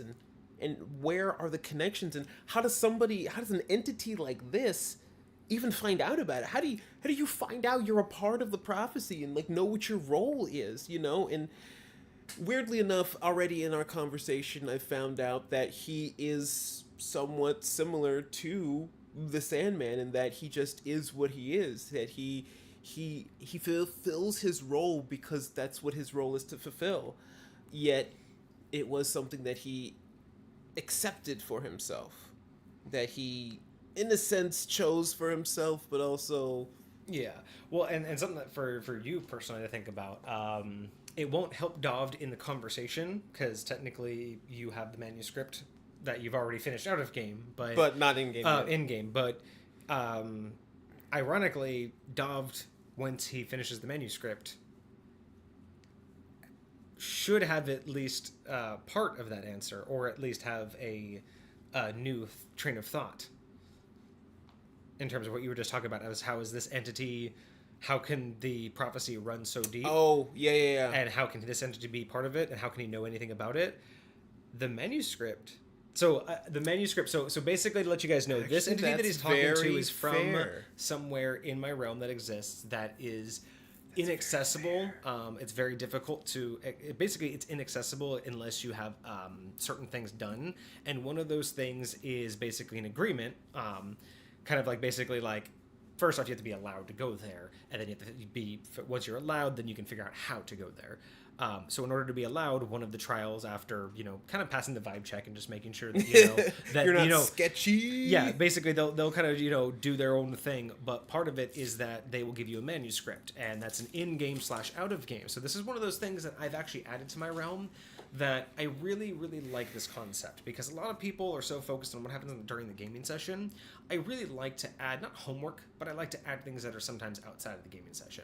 and where are the connections, and how does an entity like this even find out about it? How do you find out you're a part of the prophecy and like know what your role is, And weirdly enough, already in our conversation, I found out that he is somewhat similar to the Sandman in that he just is what he is, that he fulfills his role because that's what his role is to fulfill. Yet it was something that he accepted for himself, that he in a sense chose for himself, but also well, and something that for you personally to think about, it won't help Dovd in the conversation because technically you have the manuscript that you've already finished out of game, but not in game. In game, but ironically, Dovd, once he finishes the manuscript, should have at least part of that answer, or at least have a new train of thought in terms of what you were just talking about. As how is this entity? How can the prophecy run so deep? Oh, yeah. And how can this entity be part of it? And how can he know anything about it? The manuscript. So So basically, to let you guys know, Actually, this entity that he's talking to is from fair. somewhere in my realm that exists that is inaccessible. It's very difficult to. Basically, it's inaccessible unless you have certain things done, and one of those things is basically an agreement. Kind of like basically like. First off, you have to be allowed to go there, and then you have to be. Once you're allowed, then you can figure out how to go there. So in order to be allowed, one of the trials after, kind of passing the vibe check and just making sure that, that you're not sketchy. Yeah, basically they'll kind of, do their own thing. But part of it is that they will give you a manuscript, and that's an in-game / out of game. So this is one of those things that I've actually added to my realm that I really, really like this concept, because a lot of people are so focused on what happens during the gaming session. I really like to add, not homework, but I like to add things that are sometimes outside of the gaming session.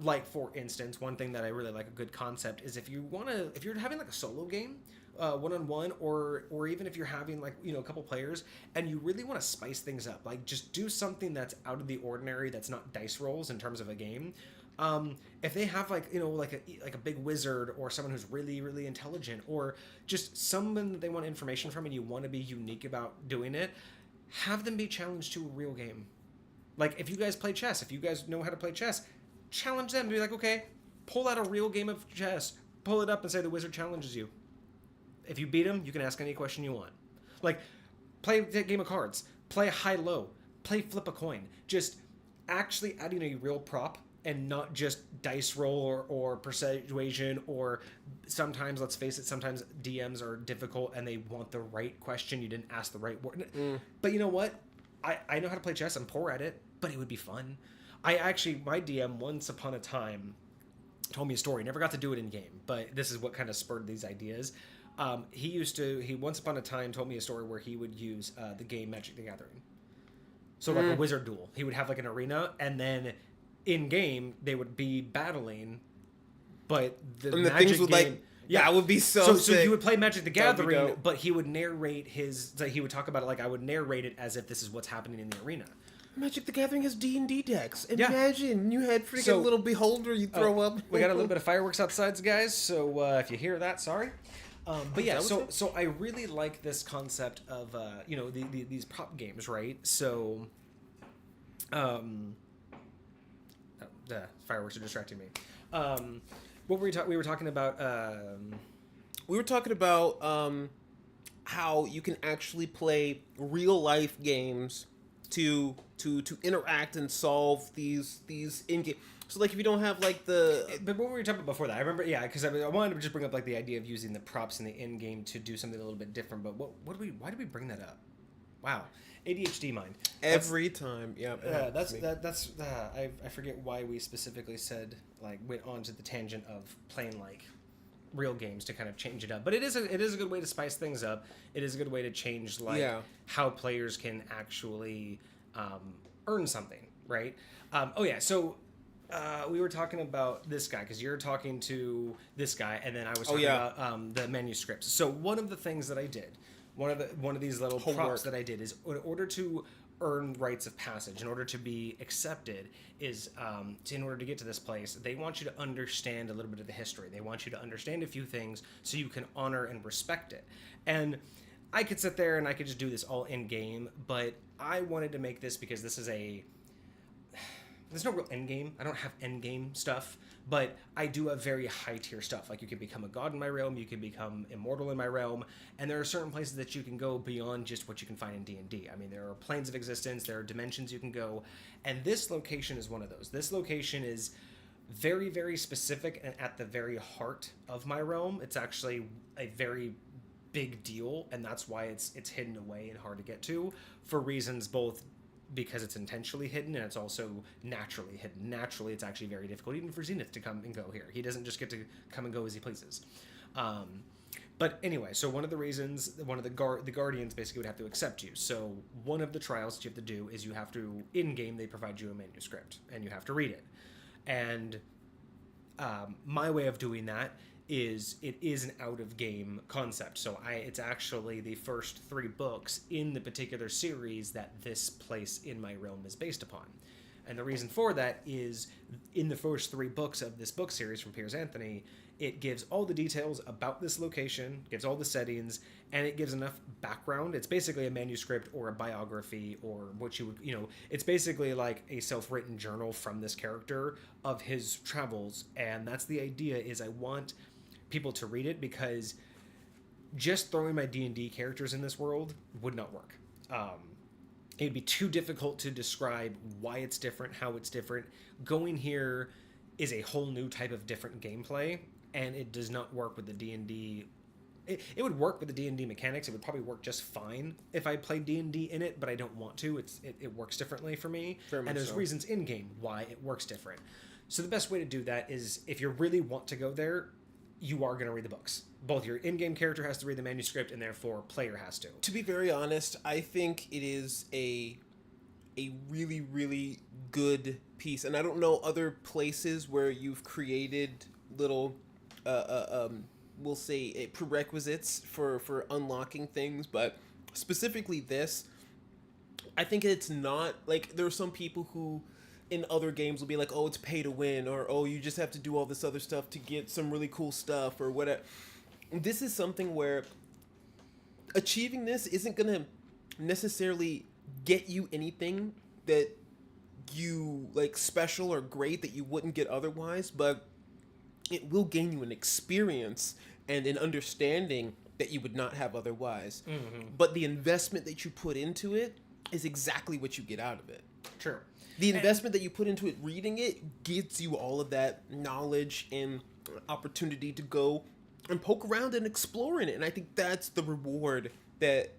Like, for instance, one thing that I really like, a good concept, is if you're having like a solo game, one-on-one, or even if you're having like, a couple players, and you really want to spice things up, like just do something that's out of the ordinary, that's not dice rolls in terms of a game. If they have like a big wizard, or someone who's really, really intelligent, or just someone that they want information from and you want to be unique about doing it, have them be challenged to a real game. Like, if you guys play chess, if you guys know how to play chess, challenge them to be like, okay, pull out a real game of chess, pull it up and say the wizard challenges you. If you beat him, you can ask any question you want. Like, play a game of cards, play high-low, play flip a coin. Just actually adding a real prop and not just dice roll or persuasion, or sometimes, let's face it, sometimes DMs are difficult and they want the right question. You didn't ask the right word. But you know what? I know how to play chess. I'm poor at it, but it would be fun. My DM once upon a time told me a story. Never got to do it in game, but this is what kind of spurred these ideas. He once upon a time told me a story where he would use the game Magic the Gathering. So like a wizard duel. He would have like an arena, and then in game they would be battling, but the Magic things would game, that would be so sick. So you would play Magic the Gathering, but he would narrate he would talk about it like I would narrate it as if this is what's happening in the arena. Magic the Gathering has D&D decks. Imagine you had freaking little beholder you throw up. We got a little bit of fireworks outside, guys, so if you hear that, sorry. But yeah, so I really like this concept of these prop games, right? So the fireworks are distracting me. What were we were talking about? We were talking about how you can actually play real life games to interact and solve these in-game. So like if you don't have like the... But what were we talking about before that? I remember, because I wanted to just bring up like the idea of using the props in the in-game to do something a little bit different. But why did we bring that up? Wow, ADHD mind. Every time, yeah. I forget why we specifically went on to the tangent of playing like real games to kind of change it up. But it is a good way to spice things up. It is a good way to change how players can actually earn something, right? So We were talking about this guy because you're talking to this guy, and then I was Oh, talking yeah. about the manuscripts. So one of the things that I did, one of these little Homework. props that I did is in order to earn rites of passage, in order to be accepted, is in order to get to this place, they want you to understand a little bit of the history. They want you to understand a few things so you can honor and respect it. And I could sit there and I could just do this all in game, but I wanted to make this because this is a there's no real end game. I don't have end game stuff, but I do have very high tier stuff. Like you can become a god in my realm, you can become immortal in my realm, and there are certain places that you can go beyond just what you can find in D&D. I mean, there are planes of existence, there are dimensions you can go, and this location is one of those. This location is very, very specific and at the very heart of my realm. It's actually a very big deal, and that's why it's hidden away and hard to get to for reasons both because it's intentionally hidden and it's also naturally hidden. Naturally, it's actually very difficult even for Zenith to come and go here. He doesn't just get to come and go as he pleases. But anyway, so one of the reasons, one of the guardians basically would have to accept you. So one of the trials that you have to do is you have to, in game, they provide you a manuscript and you have to read it. And my way of doing that is it is an out of game concept. So it's actually the first 3 books in the particular series that this place in my realm is based upon. And the reason for that is in the first 3 books of this book series from Piers Anthony, it gives all the details about this location, gives all the settings, and it gives enough background. It's basically a manuscript or a biography or what you would, it's basically like a self-written journal from this character of his travels. And that's the idea, is I want people to read it because just throwing my D&D characters in this world would not work. It'd be too difficult to describe why it's different, how it's different. Going here is a whole new type of different gameplay, and it does not work with the D&D. It would work with the D&D mechanics. It would probably work just fine if I played D&D in it, but I don't want to. It works differently for me, and there's reasons in-game why it works different. So the best way to do that is if you really want to go there, you are going to read the books. Both your in-game character has to read the manuscript, and therefore player has to. To be very honest, I think it is a really, really good piece. And I don't know other places where you've created little, we'll say, prerequisites for unlocking things, but specifically this, I think it's not, like, there are some people who in other games will be like, oh, it's pay to win, or oh, you just have to do all this other stuff to get some really cool stuff, or whatever. This is something where achieving this isn't going to necessarily get you anything that you like special or great that you wouldn't get otherwise, but it will gain you an experience and an understanding that you would not have otherwise. Mm-hmm. But the investment that you put into it is exactly what you get out of it. Sure. The investment that you put into it, reading it, gives you all of that knowledge and opportunity to go and poke around and explore in it. And I think that's the reward that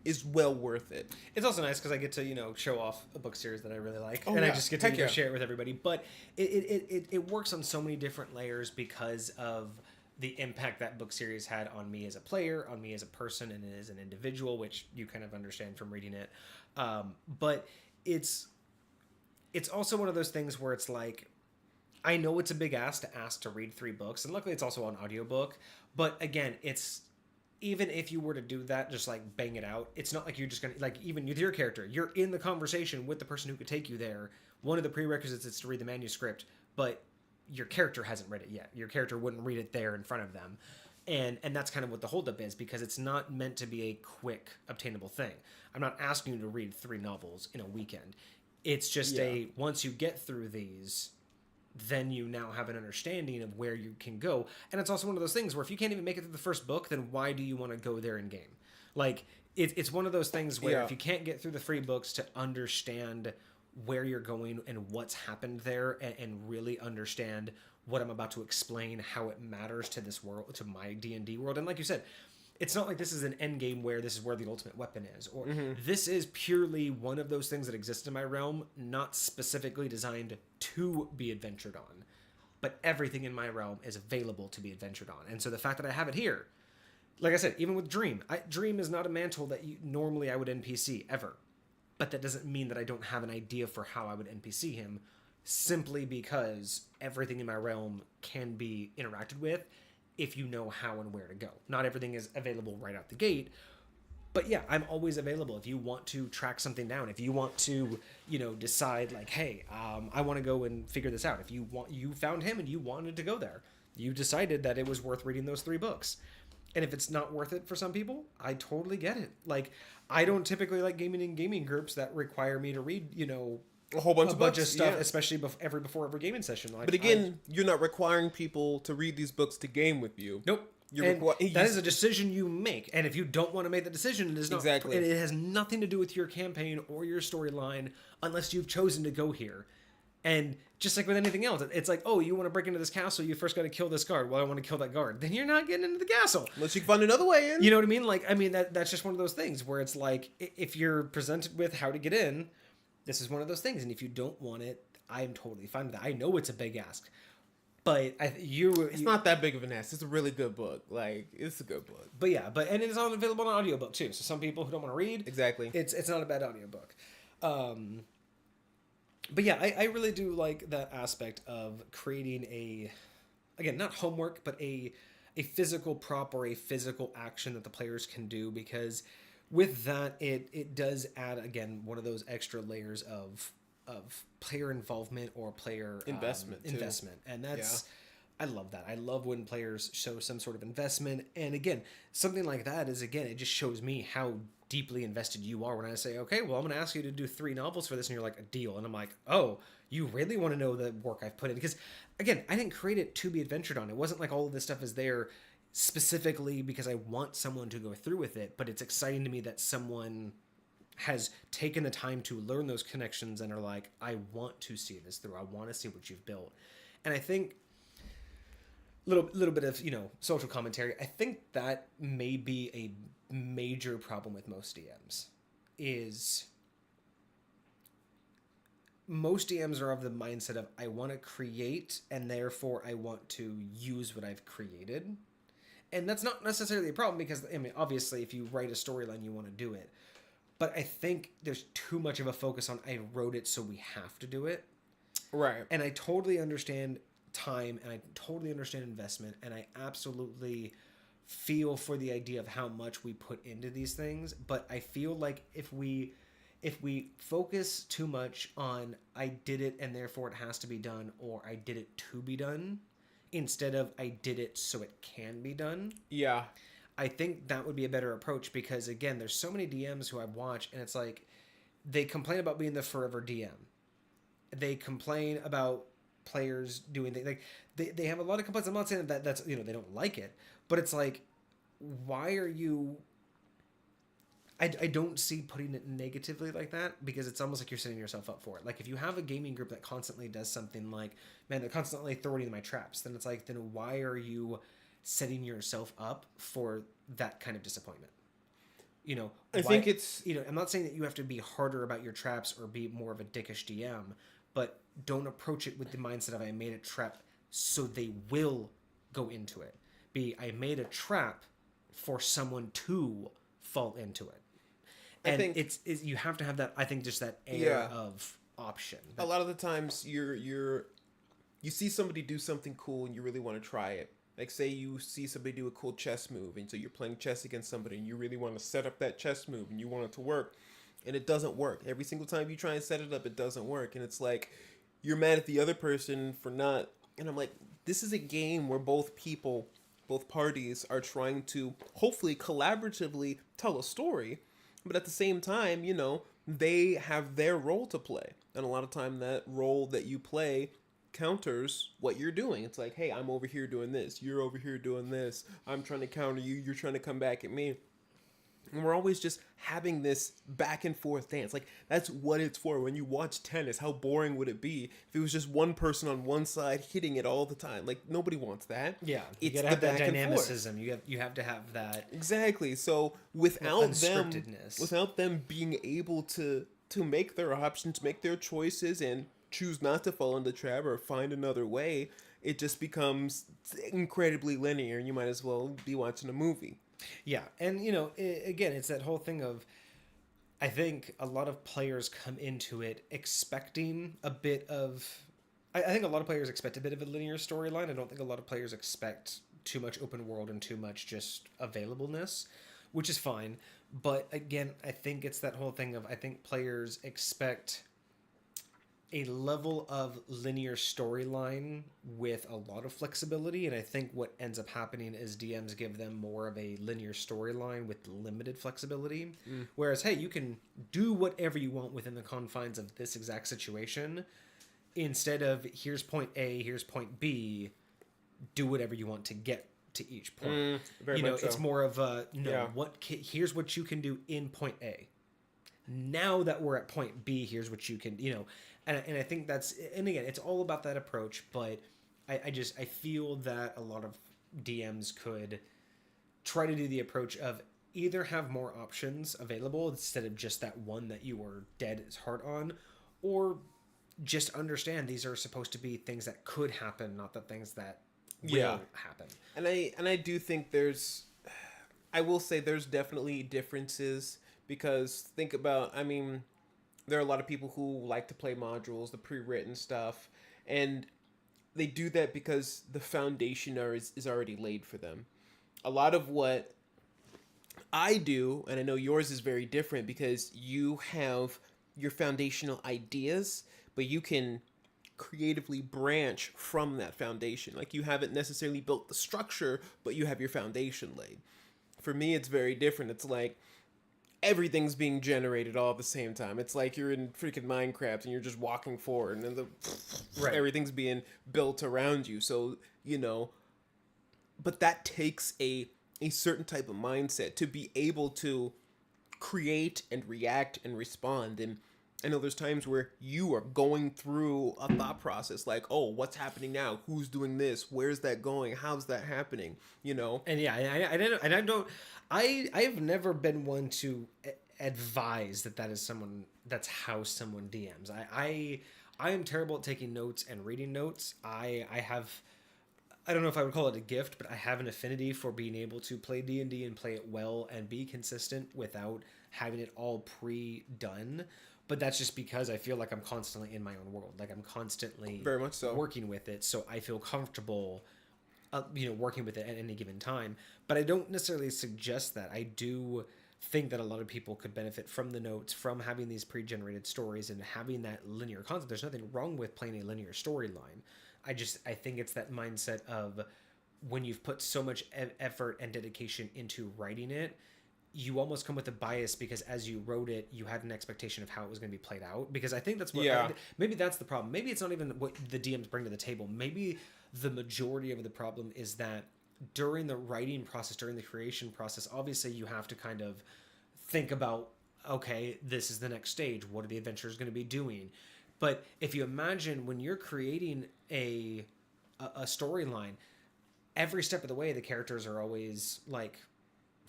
is well worth it. It's also nice because I get to, show off a book series that I really like. I just get to share it with everybody. But it works on so many different layers because of the impact that book series had on me as a player, on me as a person, and as an individual, which you kind of understand from reading it. But it's also one of those things where it's like, I know it's a big ask to read 3 books, and luckily it's also on audiobook. But again, it's even if you were to do that, just like bang it out, it's not like you're just gonna, like, even with your character, you're in the conversation with the person who could take you there. One of the prerequisites is to read the manuscript, but your character hasn't read it yet. Your character wouldn't read it there in front of them. And that's kind of what the holdup is, because it's not meant to be a quick obtainable thing. I'm not asking you to read 3 novels in a weekend. It's just once you get through these, then you now have an understanding of where you can go. And it's also one of those things where if you can't even make it through the first book, then why do you want to go there in game? Like, it's one of those things where if you can't get through the 3 books to understand where you're going and what's happened there, and really understand what I'm about to explain, how it matters to this world, to my D&D world. And like you said, it's not like this is an end game where this is where the ultimate weapon is, or this is purely one of those things that exist in my realm, not specifically designed to be adventured on, but everything in my realm is available to be adventured on. And so the fact that I have it here, like I said, even with Dream, Dream is not a mantle that I would NPC ever, but that doesn't mean that I don't have an idea for how I would NPC him simply because everything in my realm can be interacted with if you know how and where to go. Not everything is available right out the gate, but yeah, I'm always available if you want to track something down. If you want to, decide like, hey, I want to go and figure this out. If you found him and you wanted to go there, you decided that it was worth reading those 3 books. And if it's not worth it for some people, I totally get it. Like, I don't typically like gaming in gaming groups that require me to read, a whole bunch of stuff, especially before every gaming session. Like, but again, you're not requiring people to read these books to game with you. Nope. That is a decision you make, and if you don't want to make the decision, it is not. Exactly. It has nothing to do with your campaign or your storyline unless you've chosen to go here. And just like with anything else, it's like, oh, you want to break into this castle, you first got to kill this guard. Well, I want to kill that guard. Then you're not getting into the castle unless you can find another way in. You know what I mean? Like, that's just one of those things where it's like, if you're presented with how to get in, this is one of those things. And if you don't want it, I'm totally fine with that. I know it's a big ask. But it's not that big of an ask. It's a really good book. Like, it's a good book. But yeah, and it is available on audiobook too. So some people who don't want to read, exactly, it's not a bad audiobook. But yeah, I really do like that aspect of creating again, not homework, but a physical prop or a physical action that the players can do, because with that, it does add, again, one of those extra layers of player involvement or player investment, and that's I love that. I love when players show some sort of investment, and again, something like that is, again, it just shows me how deeply invested you are when I say, okay, well, I'm going to ask you to do 3 novels for this, and you're like, a deal, and I'm like, oh, you really want to know the work I've put in? Because again, I didn't create it to be adventured on. It wasn't like all of this stuff is there specifically because I want someone to go through with it, but it's exciting to me that someone has taken the time to learn those connections and are like, I want to see this through. I want to see what you've built. And I think little bit of, social commentary. I think that may be a major problem with most DMs is most DMs are of the mindset of, I want to create and therefore I want to use what I've created. And that's not necessarily a problem because, obviously if you write a storyline, you want to do it. But I think there's too much of a focus on, I wrote it so we have to do it. Right. And I totally understand time and I totally understand investment, and I absolutely feel for the idea of how much we put into these things. But I feel like if we focus too much on, I did it and therefore it has to be done, or I did it to be done, instead of I did it so it can be done. Yeah. I think that would be a better approach, because again, there's so many DMs who I've watched and it's like, they complain about being the forever DM. They complain about players doing things. Like, they have a lot of complaints. I'm not saying that's, they don't like it, but it's like, why are you... I don't see putting it negatively like that, because it's almost like you're setting yourself up for it. Like, if you have a gaming group that constantly does something like, man, they're constantly throwing in my traps, then it's like, then why are you setting yourself up for that kind of disappointment? I think it's... I'm not saying that you have to be harder about your traps or be more of a dickish DM, but don't approach it with the mindset of, I made a trap so they will go into it. I made a trap for someone to fall into it. And I think it's you have to have that, I think, just that air of option. A lot of the times you see somebody do something cool and you really want to try it. Like, say you see somebody do a cool chess move, and so you're playing chess against somebody and you really want to set up that chess move and you want it to work, and it doesn't work. Every single time you try and set it up, it doesn't work. And it's like, you're mad at the other person for not... And I'm like, this is a game where both parties are trying to hopefully collaboratively tell a story, but at the same time, they have their role to play. And a lot of time that role that you play counters what you're doing. It's like, hey, I'm over here doing this, you're over here doing this, I'm trying to counter you, you're trying to come back at me. And we're always just having this back and forth dance. Like, that's what it's for. When you watch tennis, how boring would it be if it was just one person on one side hitting it all the time? Like, nobody wants that. Yeah, you gotta have that dynamicism. You have to have that. Exactly. So without them being able to make their options, make their choices, and choose not to fall into the trap or find another way, it just becomes incredibly linear, and you might as well be watching a movie. Yeah, and again, it's that whole thing of, I think a lot of players come into it expecting a bit of I think a lot of players expect a bit of a linear storyline. I don't think a lot of players expect too much open world and too much just availableness, which is fine. But again, I think it's that whole thing of I think players expect a level of linear storyline with a lot of flexibility, and I think what ends up happening is DMs give them more of a linear storyline with limited flexibility, whereas hey, you can do whatever you want within the confines of this exact situation instead of here's point A, here's point B, do whatever you want to get to each point. Very You know, much so. it's more of a no, Yeah. here's what you can do in point A. Now that we're at point B, here's what you can, and I think that's, and again, it's all about that approach, but I feel that a lot of DMs could try to do the approach of either have more options available instead of just that one that you were dead as hard on, or just understand these are supposed to be things that could happen, not the things that will happen. And I do think I will say there's definitely differences, because think about, I mean, there are a lot of people who like to play modules, the pre-written stuff, and they do that because the foundation is already laid for them. A lot of what I do, and I know yours is very different because you have your foundational ideas, but you can creatively branch from that foundation. Like, you haven't necessarily built the structure, but you have your foundation laid. For me, it's very different. It's like everything's being generated all at the same time. It's like you're in freaking Minecraft and you're just walking forward, and then everything's being built around you. So, but that takes a certain type of mindset to be able to create and react and respond. And I know there's times where you are going through a thought process like, oh, what's happening now? Who's doing this? Where's that going? How's that happening? And yeah, I have never been one to advise that is that's how someone DMs. I am terrible at taking notes and reading notes. I don't know if I would call it a gift, but I have an affinity for being able to play D&D and play it well and be consistent without having it all pre-done. But that's just because I feel like I'm constantly in my own world. Like, I'm constantly very much so working with it, so I feel comfortable working with it at any given time. But I don't necessarily suggest that. I do think that a lot of people could benefit from the notes, from having these pre-generated stories and having that linear concept. There's nothing wrong with playing a linear storyline. I think it's that mindset of when you've put so much effort and dedication into writing it, you almost come with a bias because as you wrote it, you had an expectation of how it was going to be played out. Because I think that's what, maybe that's the problem. Maybe it's not even what the DMs bring to the table. Maybe the majority of the problem is that during the writing process, during the creation process, obviously you have to kind of think about, okay, this is the next stage. What are the adventurers going to be doing? But if you imagine when you're creating a storyline, every step of the way, the characters are always like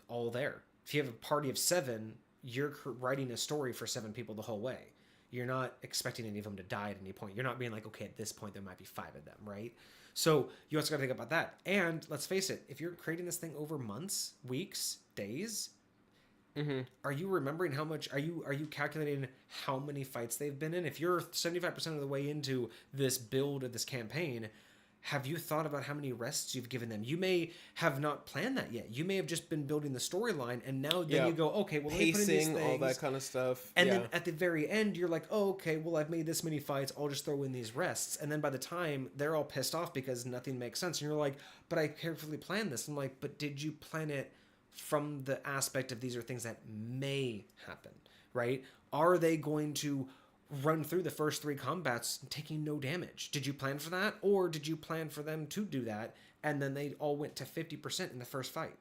all there. If you have a party of 7, you're writing a story for 7 people the whole way. You're not expecting any of them to die at any point. You're not being like, okay, at this point there might be 5 of them, right? So you also got to think about that. And let's face it, if you're creating this thing over months, weeks, days, are you remembering how much? Are you calculating how many fights they've been in? If you're 75% of the way into this build of this campaign, have you thought about how many rests you've given them? You may have not planned that yet. You may have just been building the storyline, and now then you go, okay, well, pacing, let me put in these things, all that kind of stuff. And then at the very end, you're like, oh, okay, well, I've made this many fights. I'll just throw in these rests. And then by the time they're all pissed off because nothing makes sense, and you're like, but I carefully planned this. I'm like, but did you plan it from the aspect of these are things that may happen, right? Are they going to run through the first 3 combats taking no damage? Did you plan for that? Or did you plan for them to do that and then they all went to 50% in the first fight?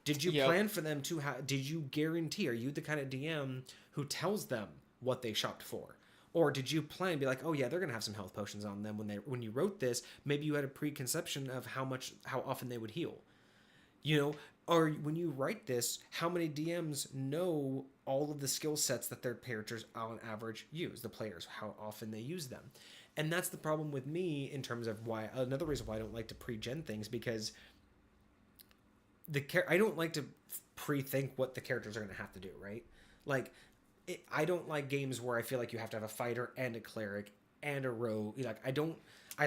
Did you plan for them to did you guarantee, are you the kind of DM who tells them what they shopped for? Or did you plan, be like, oh yeah, they're going to have some health potions on them when you wrote this, maybe you had a preconception of how often they would heal. Or when you write this, how many DMs know all of the skill sets that their characters on average use, the players, how often they use them? And that's the problem with me in terms of another reason why I don't like to pre-gen things, because I don't like to pre-think what the characters are going to have to do, right? Like, I don't like games where I feel like you have to have a fighter and a cleric and a rogue. Like I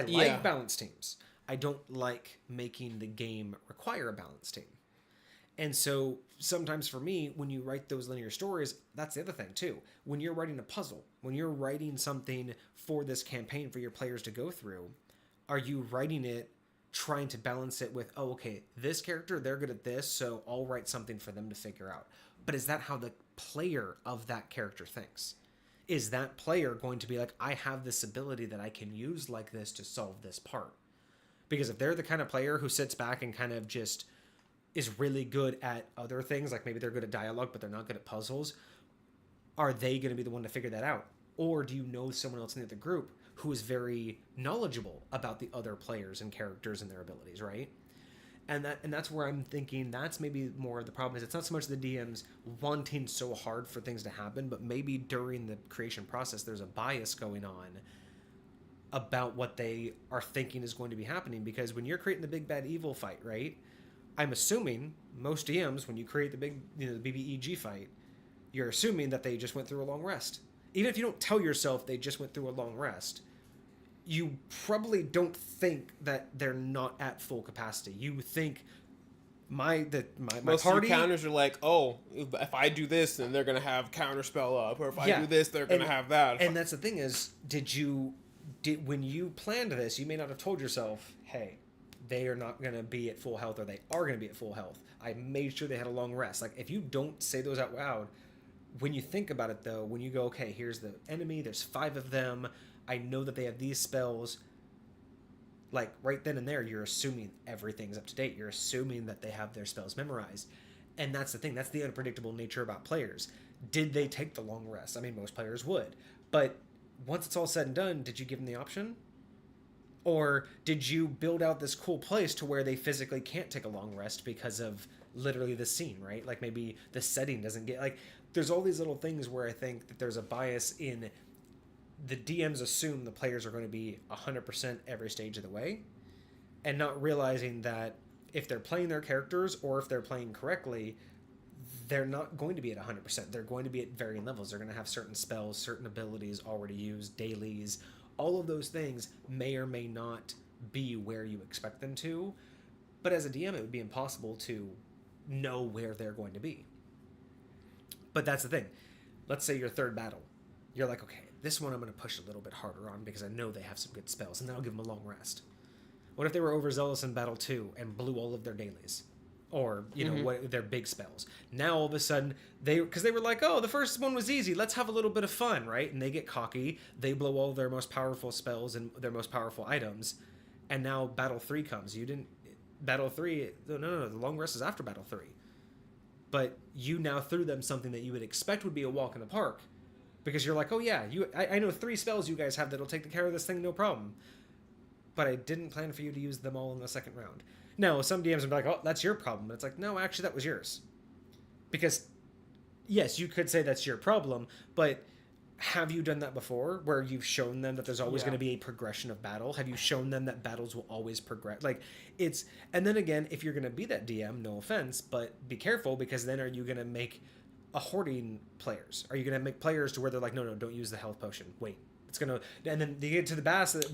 like Yeah. balanced teams. I don't like making the game require a balanced team. And so sometimes for me, when you write those linear stories, that's the other thing too. When you're writing a puzzle, when you're writing something for this campaign for your players to go through, are you writing it trying to balance it with, oh, okay, this character, they're good at this, so I'll write something for them to figure out. But is that how the player of that character thinks? Is that player going to be like, I have this ability that I can use like this to solve this part? Because if they're the kind of player who sits back and kind of just is really good at other things, like maybe they're good at dialogue, but they're not good at puzzles, are they going to be the one to figure that out? Or do you know someone else in the other group who is very knowledgeable about the other players and characters and their abilities, right? And that's where I'm thinking that's maybe more of the problem. Is it's not so much the DMs wanting so hard for things to happen, but maybe during the creation process there's a bias going on about what they are thinking is going to be happening. Because when you're creating the big bad evil fight, right? I'm assuming most DMs, when you create the big, the BBEG fight, you're assuming that they just went through a long rest. Even if you don't tell yourself they just went through a long rest, you probably don't think that they're not at full capacity. You think my Most party of your counters are like, oh, if I do this, then they're gonna have counter spell up, or if I do this, they're gonna have that. And that's the thing is, when you planned this, you may not have told yourself, hey, they are not going to be at full health, or they are going to be at full health. I made sure they had a long rest. Like, if you don't say those out loud, when you think about it, though, when you go, okay, here's the enemy, there's 5 of them, I know that they have these spells, like, right then and there, you're assuming everything's up to date. You're assuming that they have their spells memorized. And that's the thing. That's the unpredictable nature about players. Did they take the long rest? I mean, most players would. But once it's all said and done, did you give them the option? Or did you build out this cool place to where they physically can't take a long rest because of literally the scene, right? Like maybe the setting doesn't get... Like, there's all these little things where I think that there's a bias in... The DMs assume the players are going to be 100% every stage of the way, and not realizing that if they're playing their characters or if they're playing correctly, they're not going to be at 100%. They're going to be at varying levels. They're going to have certain spells, certain abilities already used, dailies. All of those things may or may not be where you expect them to, but as a DM, it would be impossible to know where they're going to be. But that's the thing. Let's say your third battle. You're like, okay, this one I'm going to push a little bit harder on because I know they have some good spells, and then I'll give them a long rest. What if they were overzealous in battle 2 and blew all of their dailies? Or, what their big spells. Now, all of a sudden, because they were like, oh, the first one was easy, let's have a little bit of fun, right? And they get cocky, they blow all their most powerful spells and their most powerful items, and now Battle 3 comes. Battle 3, no, the long rest is after Battle 3. But you now threw them something that you would expect would be a walk in the park, because you're like, oh yeah, I know 3 spells you guys have that'll take care of this thing, no problem. But I didn't plan for you to use them all in the second round. Now, some DMs would be like, oh, that's your problem. And it's like, no, actually, that was yours. Because, yes, you could say that's your problem, but have you done that before, where you've shown them that there's always going to be a progression of battle? Have you shown them that battles will always progress? Like, it's... And then again, if you're going to be that DM, no offense, but be careful, because then are you going to make a hoarding players? Are you going to make players to where they're like, no, don't use the health potion. Wait. It's gonna, and then they get to the boss, and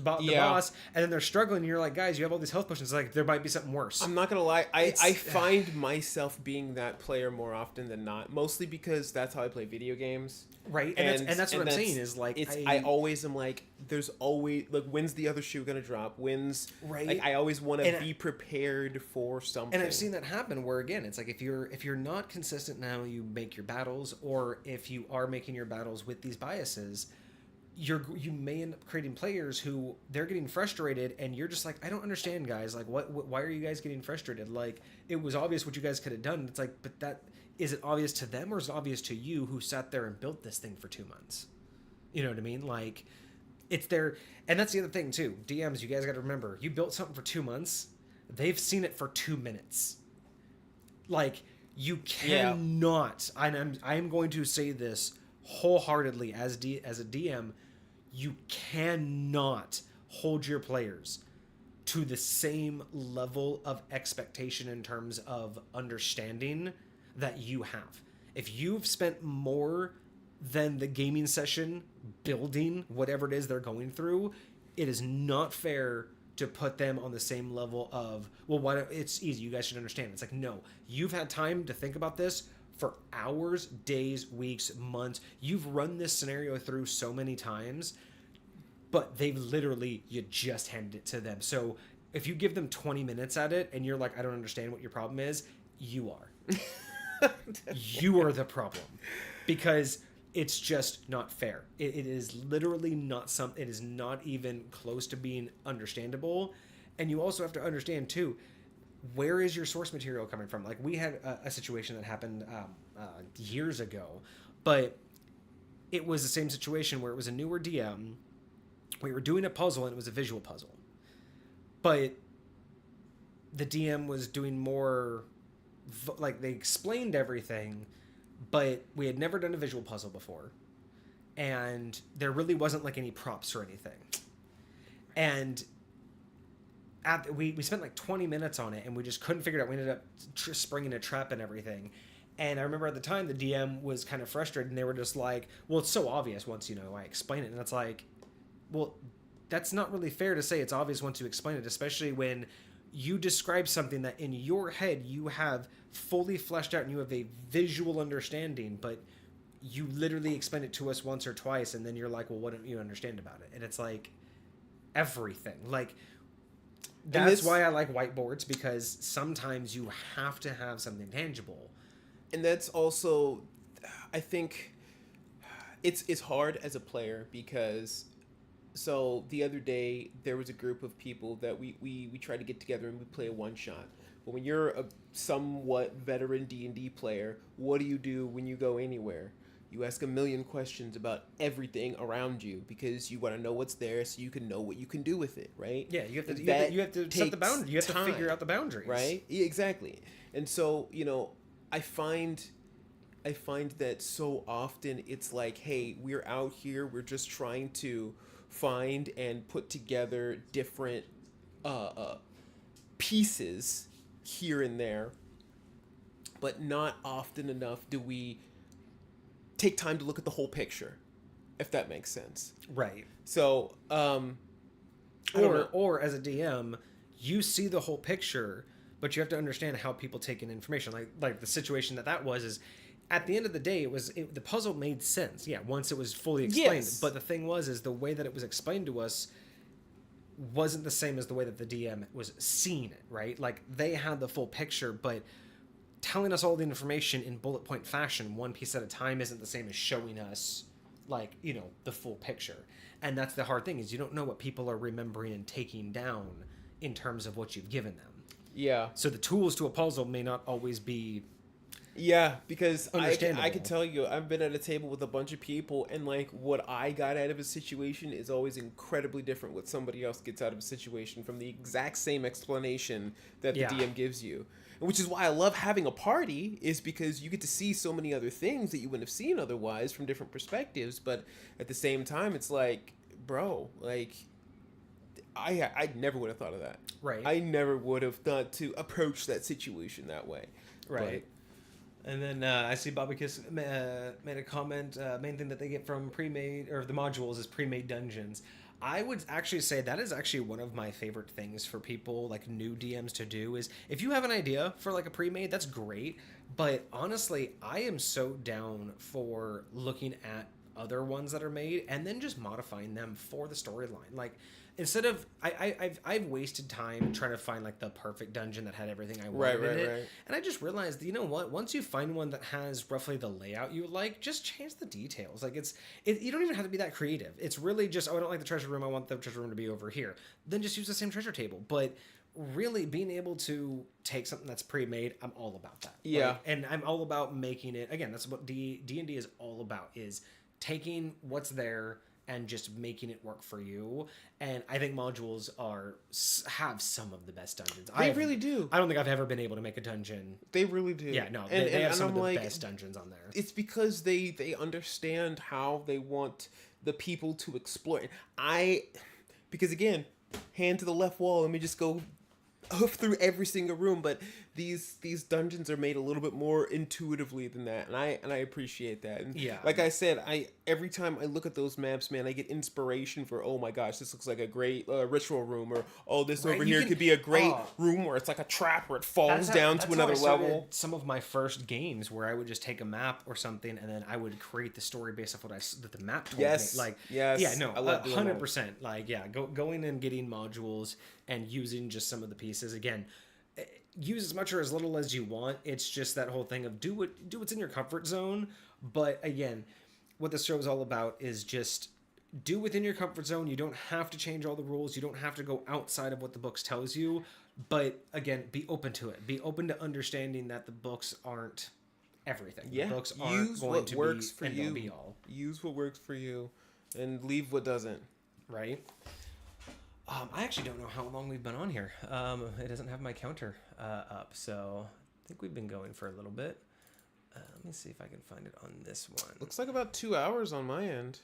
then they're struggling, and you're like, guys, you have all these health potions. Like, there might be something worse. I'm not gonna lie, I find myself being that player more often than not, mostly because that's how I play video games. Right, and that's what I'm saying is like, I always am like, there's always like, when's the other shoe gonna drop? Right? Like, I always want to be prepared for something. And I've seen that happen where, again, it's like if you're not consistent now, you make your battles, or if you are making your battles with these biases, you may end up creating players who they're getting frustrated, and you're just like, I don't understand, guys. Like, why are you guys getting frustrated? Like, it was obvious what you guys could have done. It's like, but that is it obvious to them, or is it obvious to you who sat there and built this thing for 2 months? You know what I mean? Like, it's there. And that's the other thing too. DMs, you guys got to remember, you built something for 2 months. They've seen it for 2 minutes. Like, you cannot, and I'm going to say this wholeheartedly as a DM, you cannot hold your players to the same level of expectation in terms of understanding that you have. If you've spent more than the gaming session building whatever it is they're going through, it is not fair to put them on the same level of, well, why don't, it's easy, you guys should understand. It's like, no, you've had time to think about this for hours, days, weeks, months. You've run this scenario through so many times, but they've literally, you just handed it to them. So if you give them 20 minutes at it and you're like, I don't understand what your problem is, you are. You are the problem, because it's just not fair. It is literally not it is not even close to being understandable. And you also have to understand too, where is your source material coming from? Like, we had a situation that happened years ago, but it was the same situation where it was a newer DM. We were doing a puzzle and it was a visual puzzle, but the DM was doing more, like, they explained everything, but we had never done a visual puzzle before, and there really wasn't like any props or anything. And we spent like 20 minutes on it, and we just couldn't figure it out. We ended up springing a trap and everything. And I remember at the time the DM was kind of frustrated, and they were just like, well, it's so obvious once, I explain it. And it's like, well, that's not really fair to say it's obvious once you explain it, especially when you describe something that in your head you have fully fleshed out and you have a visual understanding, but you literally explain it to us once or twice, and then you're like, well, what don't you understand about it? And it's like, everything. Like, that's why I like whiteboards, because sometimes you have to have something tangible. And that's also, I think, it's hard as a player, because, so the other day there was a group of people that we tried to get together and we play a one-shot. But when you're a somewhat veteran D&D player, what do you do when you go anywhere? You ask a million questions about everything around you, because you want to know what's there so you can know what you can do with it, right? Yeah, you have to set the boundary. You have to figure out the boundaries, right? Yeah, exactly. And so, I find that so often it's like, hey, we're out here, we're just trying to find and put together different pieces here and there, but not often enough do we take time to look at the whole picture, if that makes sense. Right. So, or as a DM, you see the whole picture, but you have to understand how people take in information. Like the situation that was is, at the end of the day, the puzzle made sense. Yeah, once it was fully explained. Yes. But the thing is the way that it was explained to us wasn't the same as the way that the DM was seeing it, right? Like, they had the full picture, but telling us all the information in bullet point fashion, one piece at a time, isn't the same as showing us, like, the full picture. And that's the hard thing, is you don't know what people are remembering and taking down in terms of what you've given them. Yeah. So the tools to a puzzle may not always be... Yeah, because I can tell you, I've been at a table with a bunch of people, and like, what I got out of a situation is always incredibly different what somebody else gets out of a situation from the exact same explanation that the DM gives you. Which is why I love having a party, is because you get to see so many other things that you wouldn't have seen otherwise from different perspectives. But at the same time, it's like, bro, like, I never would have thought of that. Right. I never would have thought to approach that situation that way. Right. And then I see Bobby Kiss made a comment. Main thing that they get from pre-made, or the modules, is pre-made dungeons. I would actually say that is actually one of my favorite things for people, like new DMs, to do. Is if you have an idea for like a pre-made, that's great. But honestly, I am so down for looking at other ones that are made and then just modifying them for the storyline. Like, instead of I've wasted time trying to find like the perfect dungeon that had everything I wanted in it. Right. And I just realized, you know what? Once you find one that has roughly the layout you like, just change the details. Like, you don't even have to be that creative. It's really just, oh, I don't like the treasure room, I want the treasure room to be over here. Then just use the same treasure table. But really being able to take something that's pre-made, I'm all about that. Yeah. Like, and I'm all about making it, again, that's what D&D is all about, is taking what's there and just making it work for you. And I think modules have some of the best dungeons. They really do. I don't think I've ever been able to make a dungeon. They really do. Yeah, no, they have some of the best dungeons on there. It's because they understand how they want the people to explore. Because again, hand to the left wall, let me just go hoof through every single room. But these dungeons are made a little bit more intuitively than that, and I appreciate that. And Yeah. like I said, every time I look at those maps, man, I get inspiration for, oh my gosh, this looks like a great ritual room, or oh, this Right, over you here can- could be a great oh. room where it's like a trap where it falls down to That's another how I started level. Some of my first games where I would just take a map or something, and then I would create the story based off that the map told Yes, me. Like, yes, yeah, no, I love doing that. 100%. Like, yeah, going and getting modules and using just some of the pieces again. Use as much or as little as you want. It's just that whole thing of do what's in your comfort zone. But again, what this show is all about is just do within your comfort zone. You don't have to change all the rules. You don't have to go outside of what the books tells you. But again, be open to it. Be open to understanding that the books aren't everything. Yeah, The books aren't use going what to works be for end all you. be all. Use what works for you, and leave what doesn't. Right? I actually don't know how long we've been on here. It doesn't have my counter up, so I think we've been going for a little bit. Let me see if I can find it on this one. Looks like about 2 hours on my end.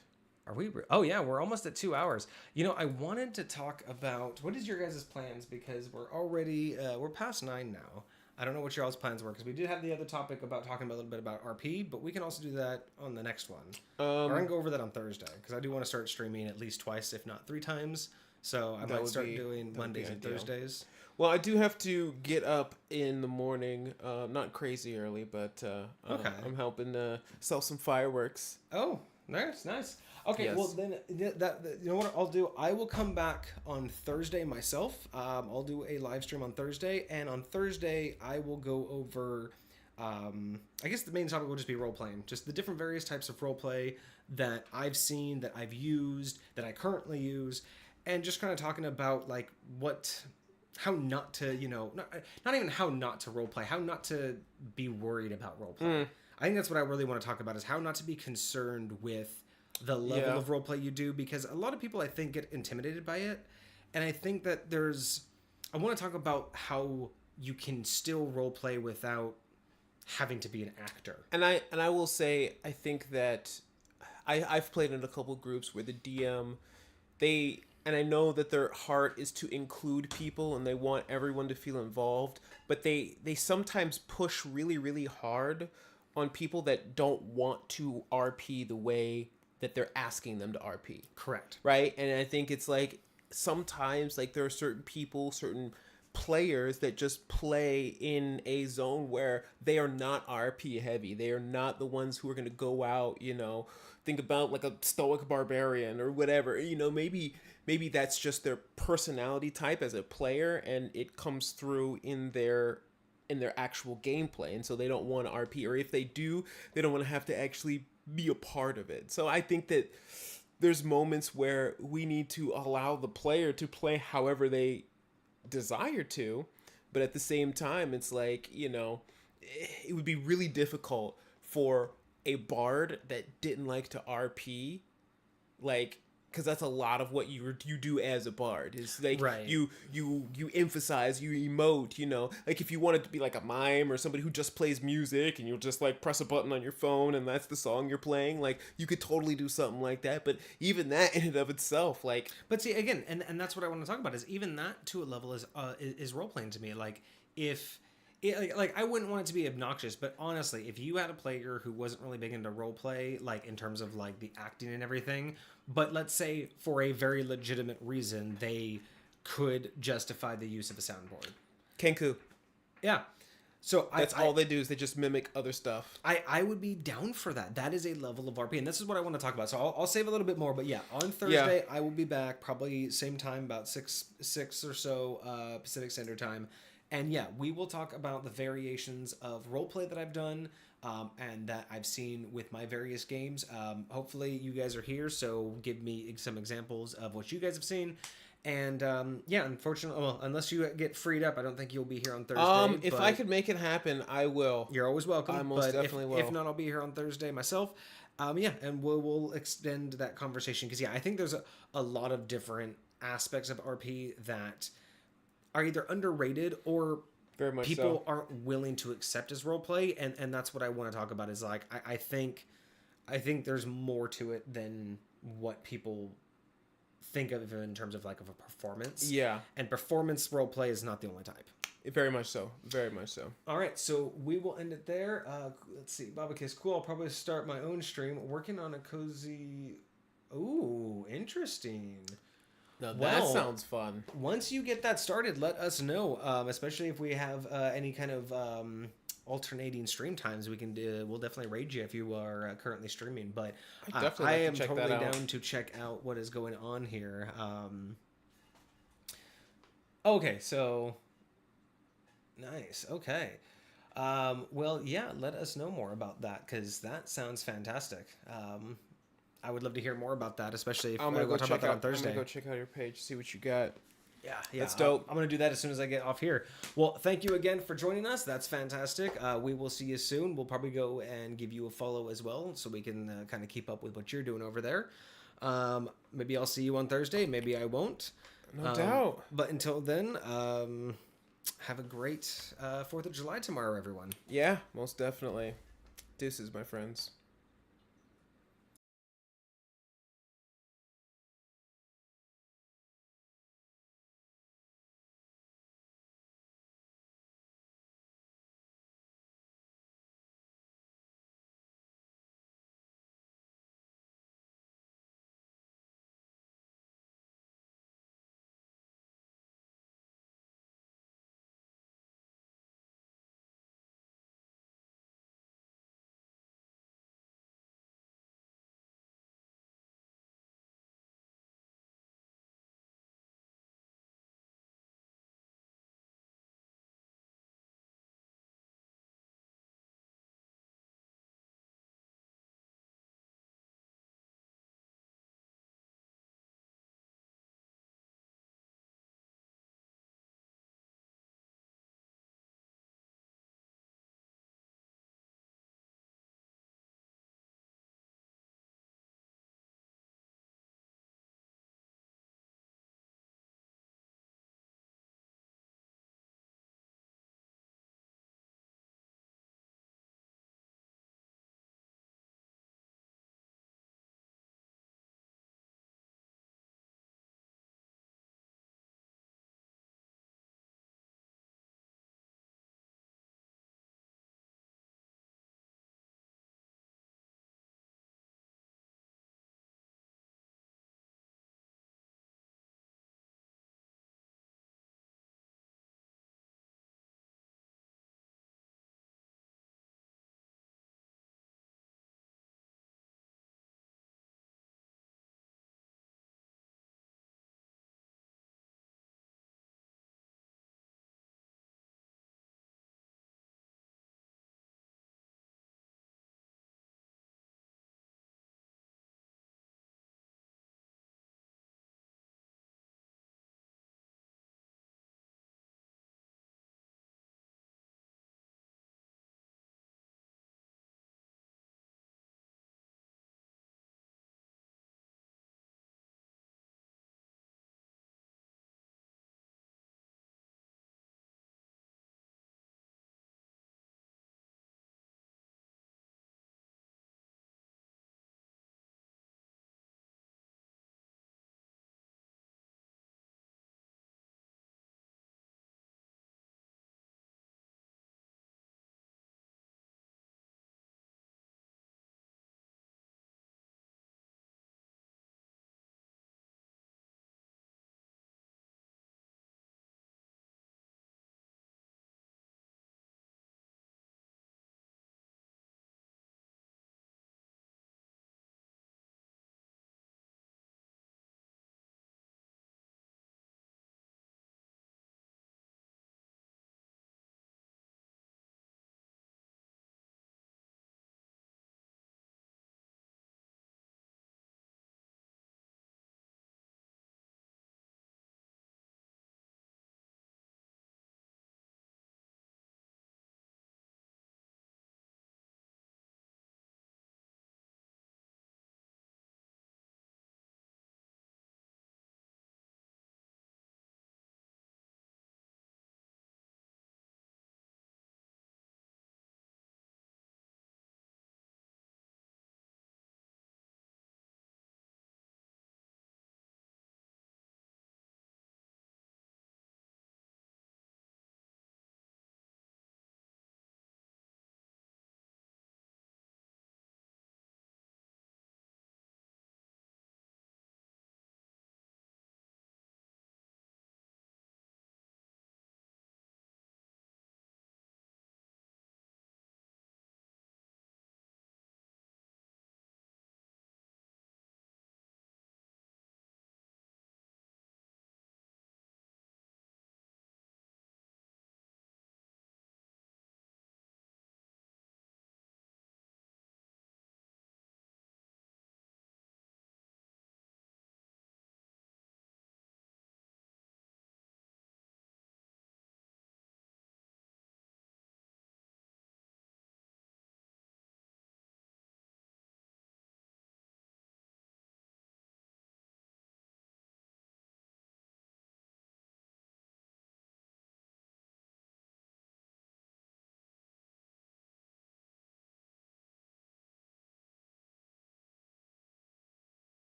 Are we? Oh yeah, we're almost at 2 hours. You know, I wanted to talk about what is your guys' plans, because we're already we're past 9 now. I don't know what your all's plans were, because we did have the other topic about talking about a little bit about RP, but we can also do that on the next one. We're gonna go over that on Thursday, because I do want to start streaming at least twice, if not 3 times. So I might start doing Mondays and Thursdays. Well, I do have to get up in the morning, not crazy early, but Okay. I'm helping sell some fireworks. Oh, nice. Okay, Yes. well then, you know what I'll do? I will come back on Thursday myself. I'll do a live stream on Thursday, and on Thursday I will go over. I guess the main topic will just be role playing, just the different various types of role play that I've seen, that I've used, that I currently use, and just kind of talking about like how not to, not even how not to role play, how not to be worried about role play. I think that's what I really want to talk about, is how not to be concerned with the level of role play you do, because a lot of people I think get intimidated by it, and I think that I want to talk about how you can still role play without having to be an actor. And I will say, I think that I've played in a couple groups where the DM, and I know that their heart is to include people and they want everyone to feel involved, but they sometimes push really, really hard on people that don't want to RP the way that they're asking them to RP. Correct. Right? And I think it's like sometimes like there are certain people, certain players that just play in a zone where they are not RP heavy. They are not the ones who are going to go out, think about like a stoic barbarian or whatever. Maybe that's just their personality type as a player, and it comes through in their actual gameplay, and so they don't want to RP, or if they do, they don't want to have to actually be a part of it. So I think that there's moments where we need to allow the player to play however they desire to, but at the same time, it's like, it would be really difficult for a bard that didn't like to RP, like, because that's a lot of what you do as a bard. Is like right. you emphasize, you emote, like if you wanted to be like a mime or somebody who just plays music and you'll just like press a button on your phone and that's the song you're playing, like you could totally do something like that. But even that in and of itself, like, but see again, and that's what I want to talk about, is even that to a level is role playing to me. Like if like I wouldn't want it to be obnoxious, but honestly, if you had a player who wasn't really big into role play, like in terms of like the acting and everything, but let's say for a very legitimate reason they could justify the use of a soundboard. Kenku. Yeah. So that's all they do is they just mimic other stuff. I would be down for that. That is a level of RP, and this is what I want to talk about. So I'll save a little bit more, but yeah, on Thursday I will be back, probably same time, about six or so Pacific Standard Time. And yeah, we will talk about the variations of roleplay that I've done and that I've seen with my various games. Hopefully you guys are here, so give me some examples of what you guys have seen. And yeah, unfortunately, well, unless you get freed up, I don't think you'll be here on Thursday. If I could make it happen, I will. You're always welcome. I most definitely will. If not, I'll be here on Thursday myself. Yeah, and we'll extend that conversation, because yeah, I think there's a lot of different aspects of RP that are either underrated or very much people aren't willing to accept as roleplay, and that's what I want to talk about. Is like I think there's more to it than what people think of in terms of like of a performance. Yeah. And performance roleplay is not the only type. Very much so. Very much so. All right, so we will end it there. Let's see, Baba Kiss, cool. I'll probably start my own stream working on a cozy. Ooh, interesting. Now that Well, sounds fun. Once you get that started, let us know. Especially if we have any kind of alternating stream times, we'll definitely raid you if you are currently streaming. But I am totally down to check out what is going on here. Okay, so nice. Okay. Well, yeah, let us know more about that because that sounds fantastic. I would love to hear more about that, especially if I'm gonna go talk about that on Thursday. I'm gonna go check out your page, see what you got. Yeah, that's dope. I'm gonna do that as soon as I get off here. Well, thank you again for joining us. That's fantastic. We will see you soon. We'll probably go and give you a follow as well, so we can kind of keep up with what you're doing over there. Maybe I'll see you on Thursday. Maybe I won't. No doubt. But until then, have a great 4th of July tomorrow, everyone. Yeah, most definitely. Deuces, my friends.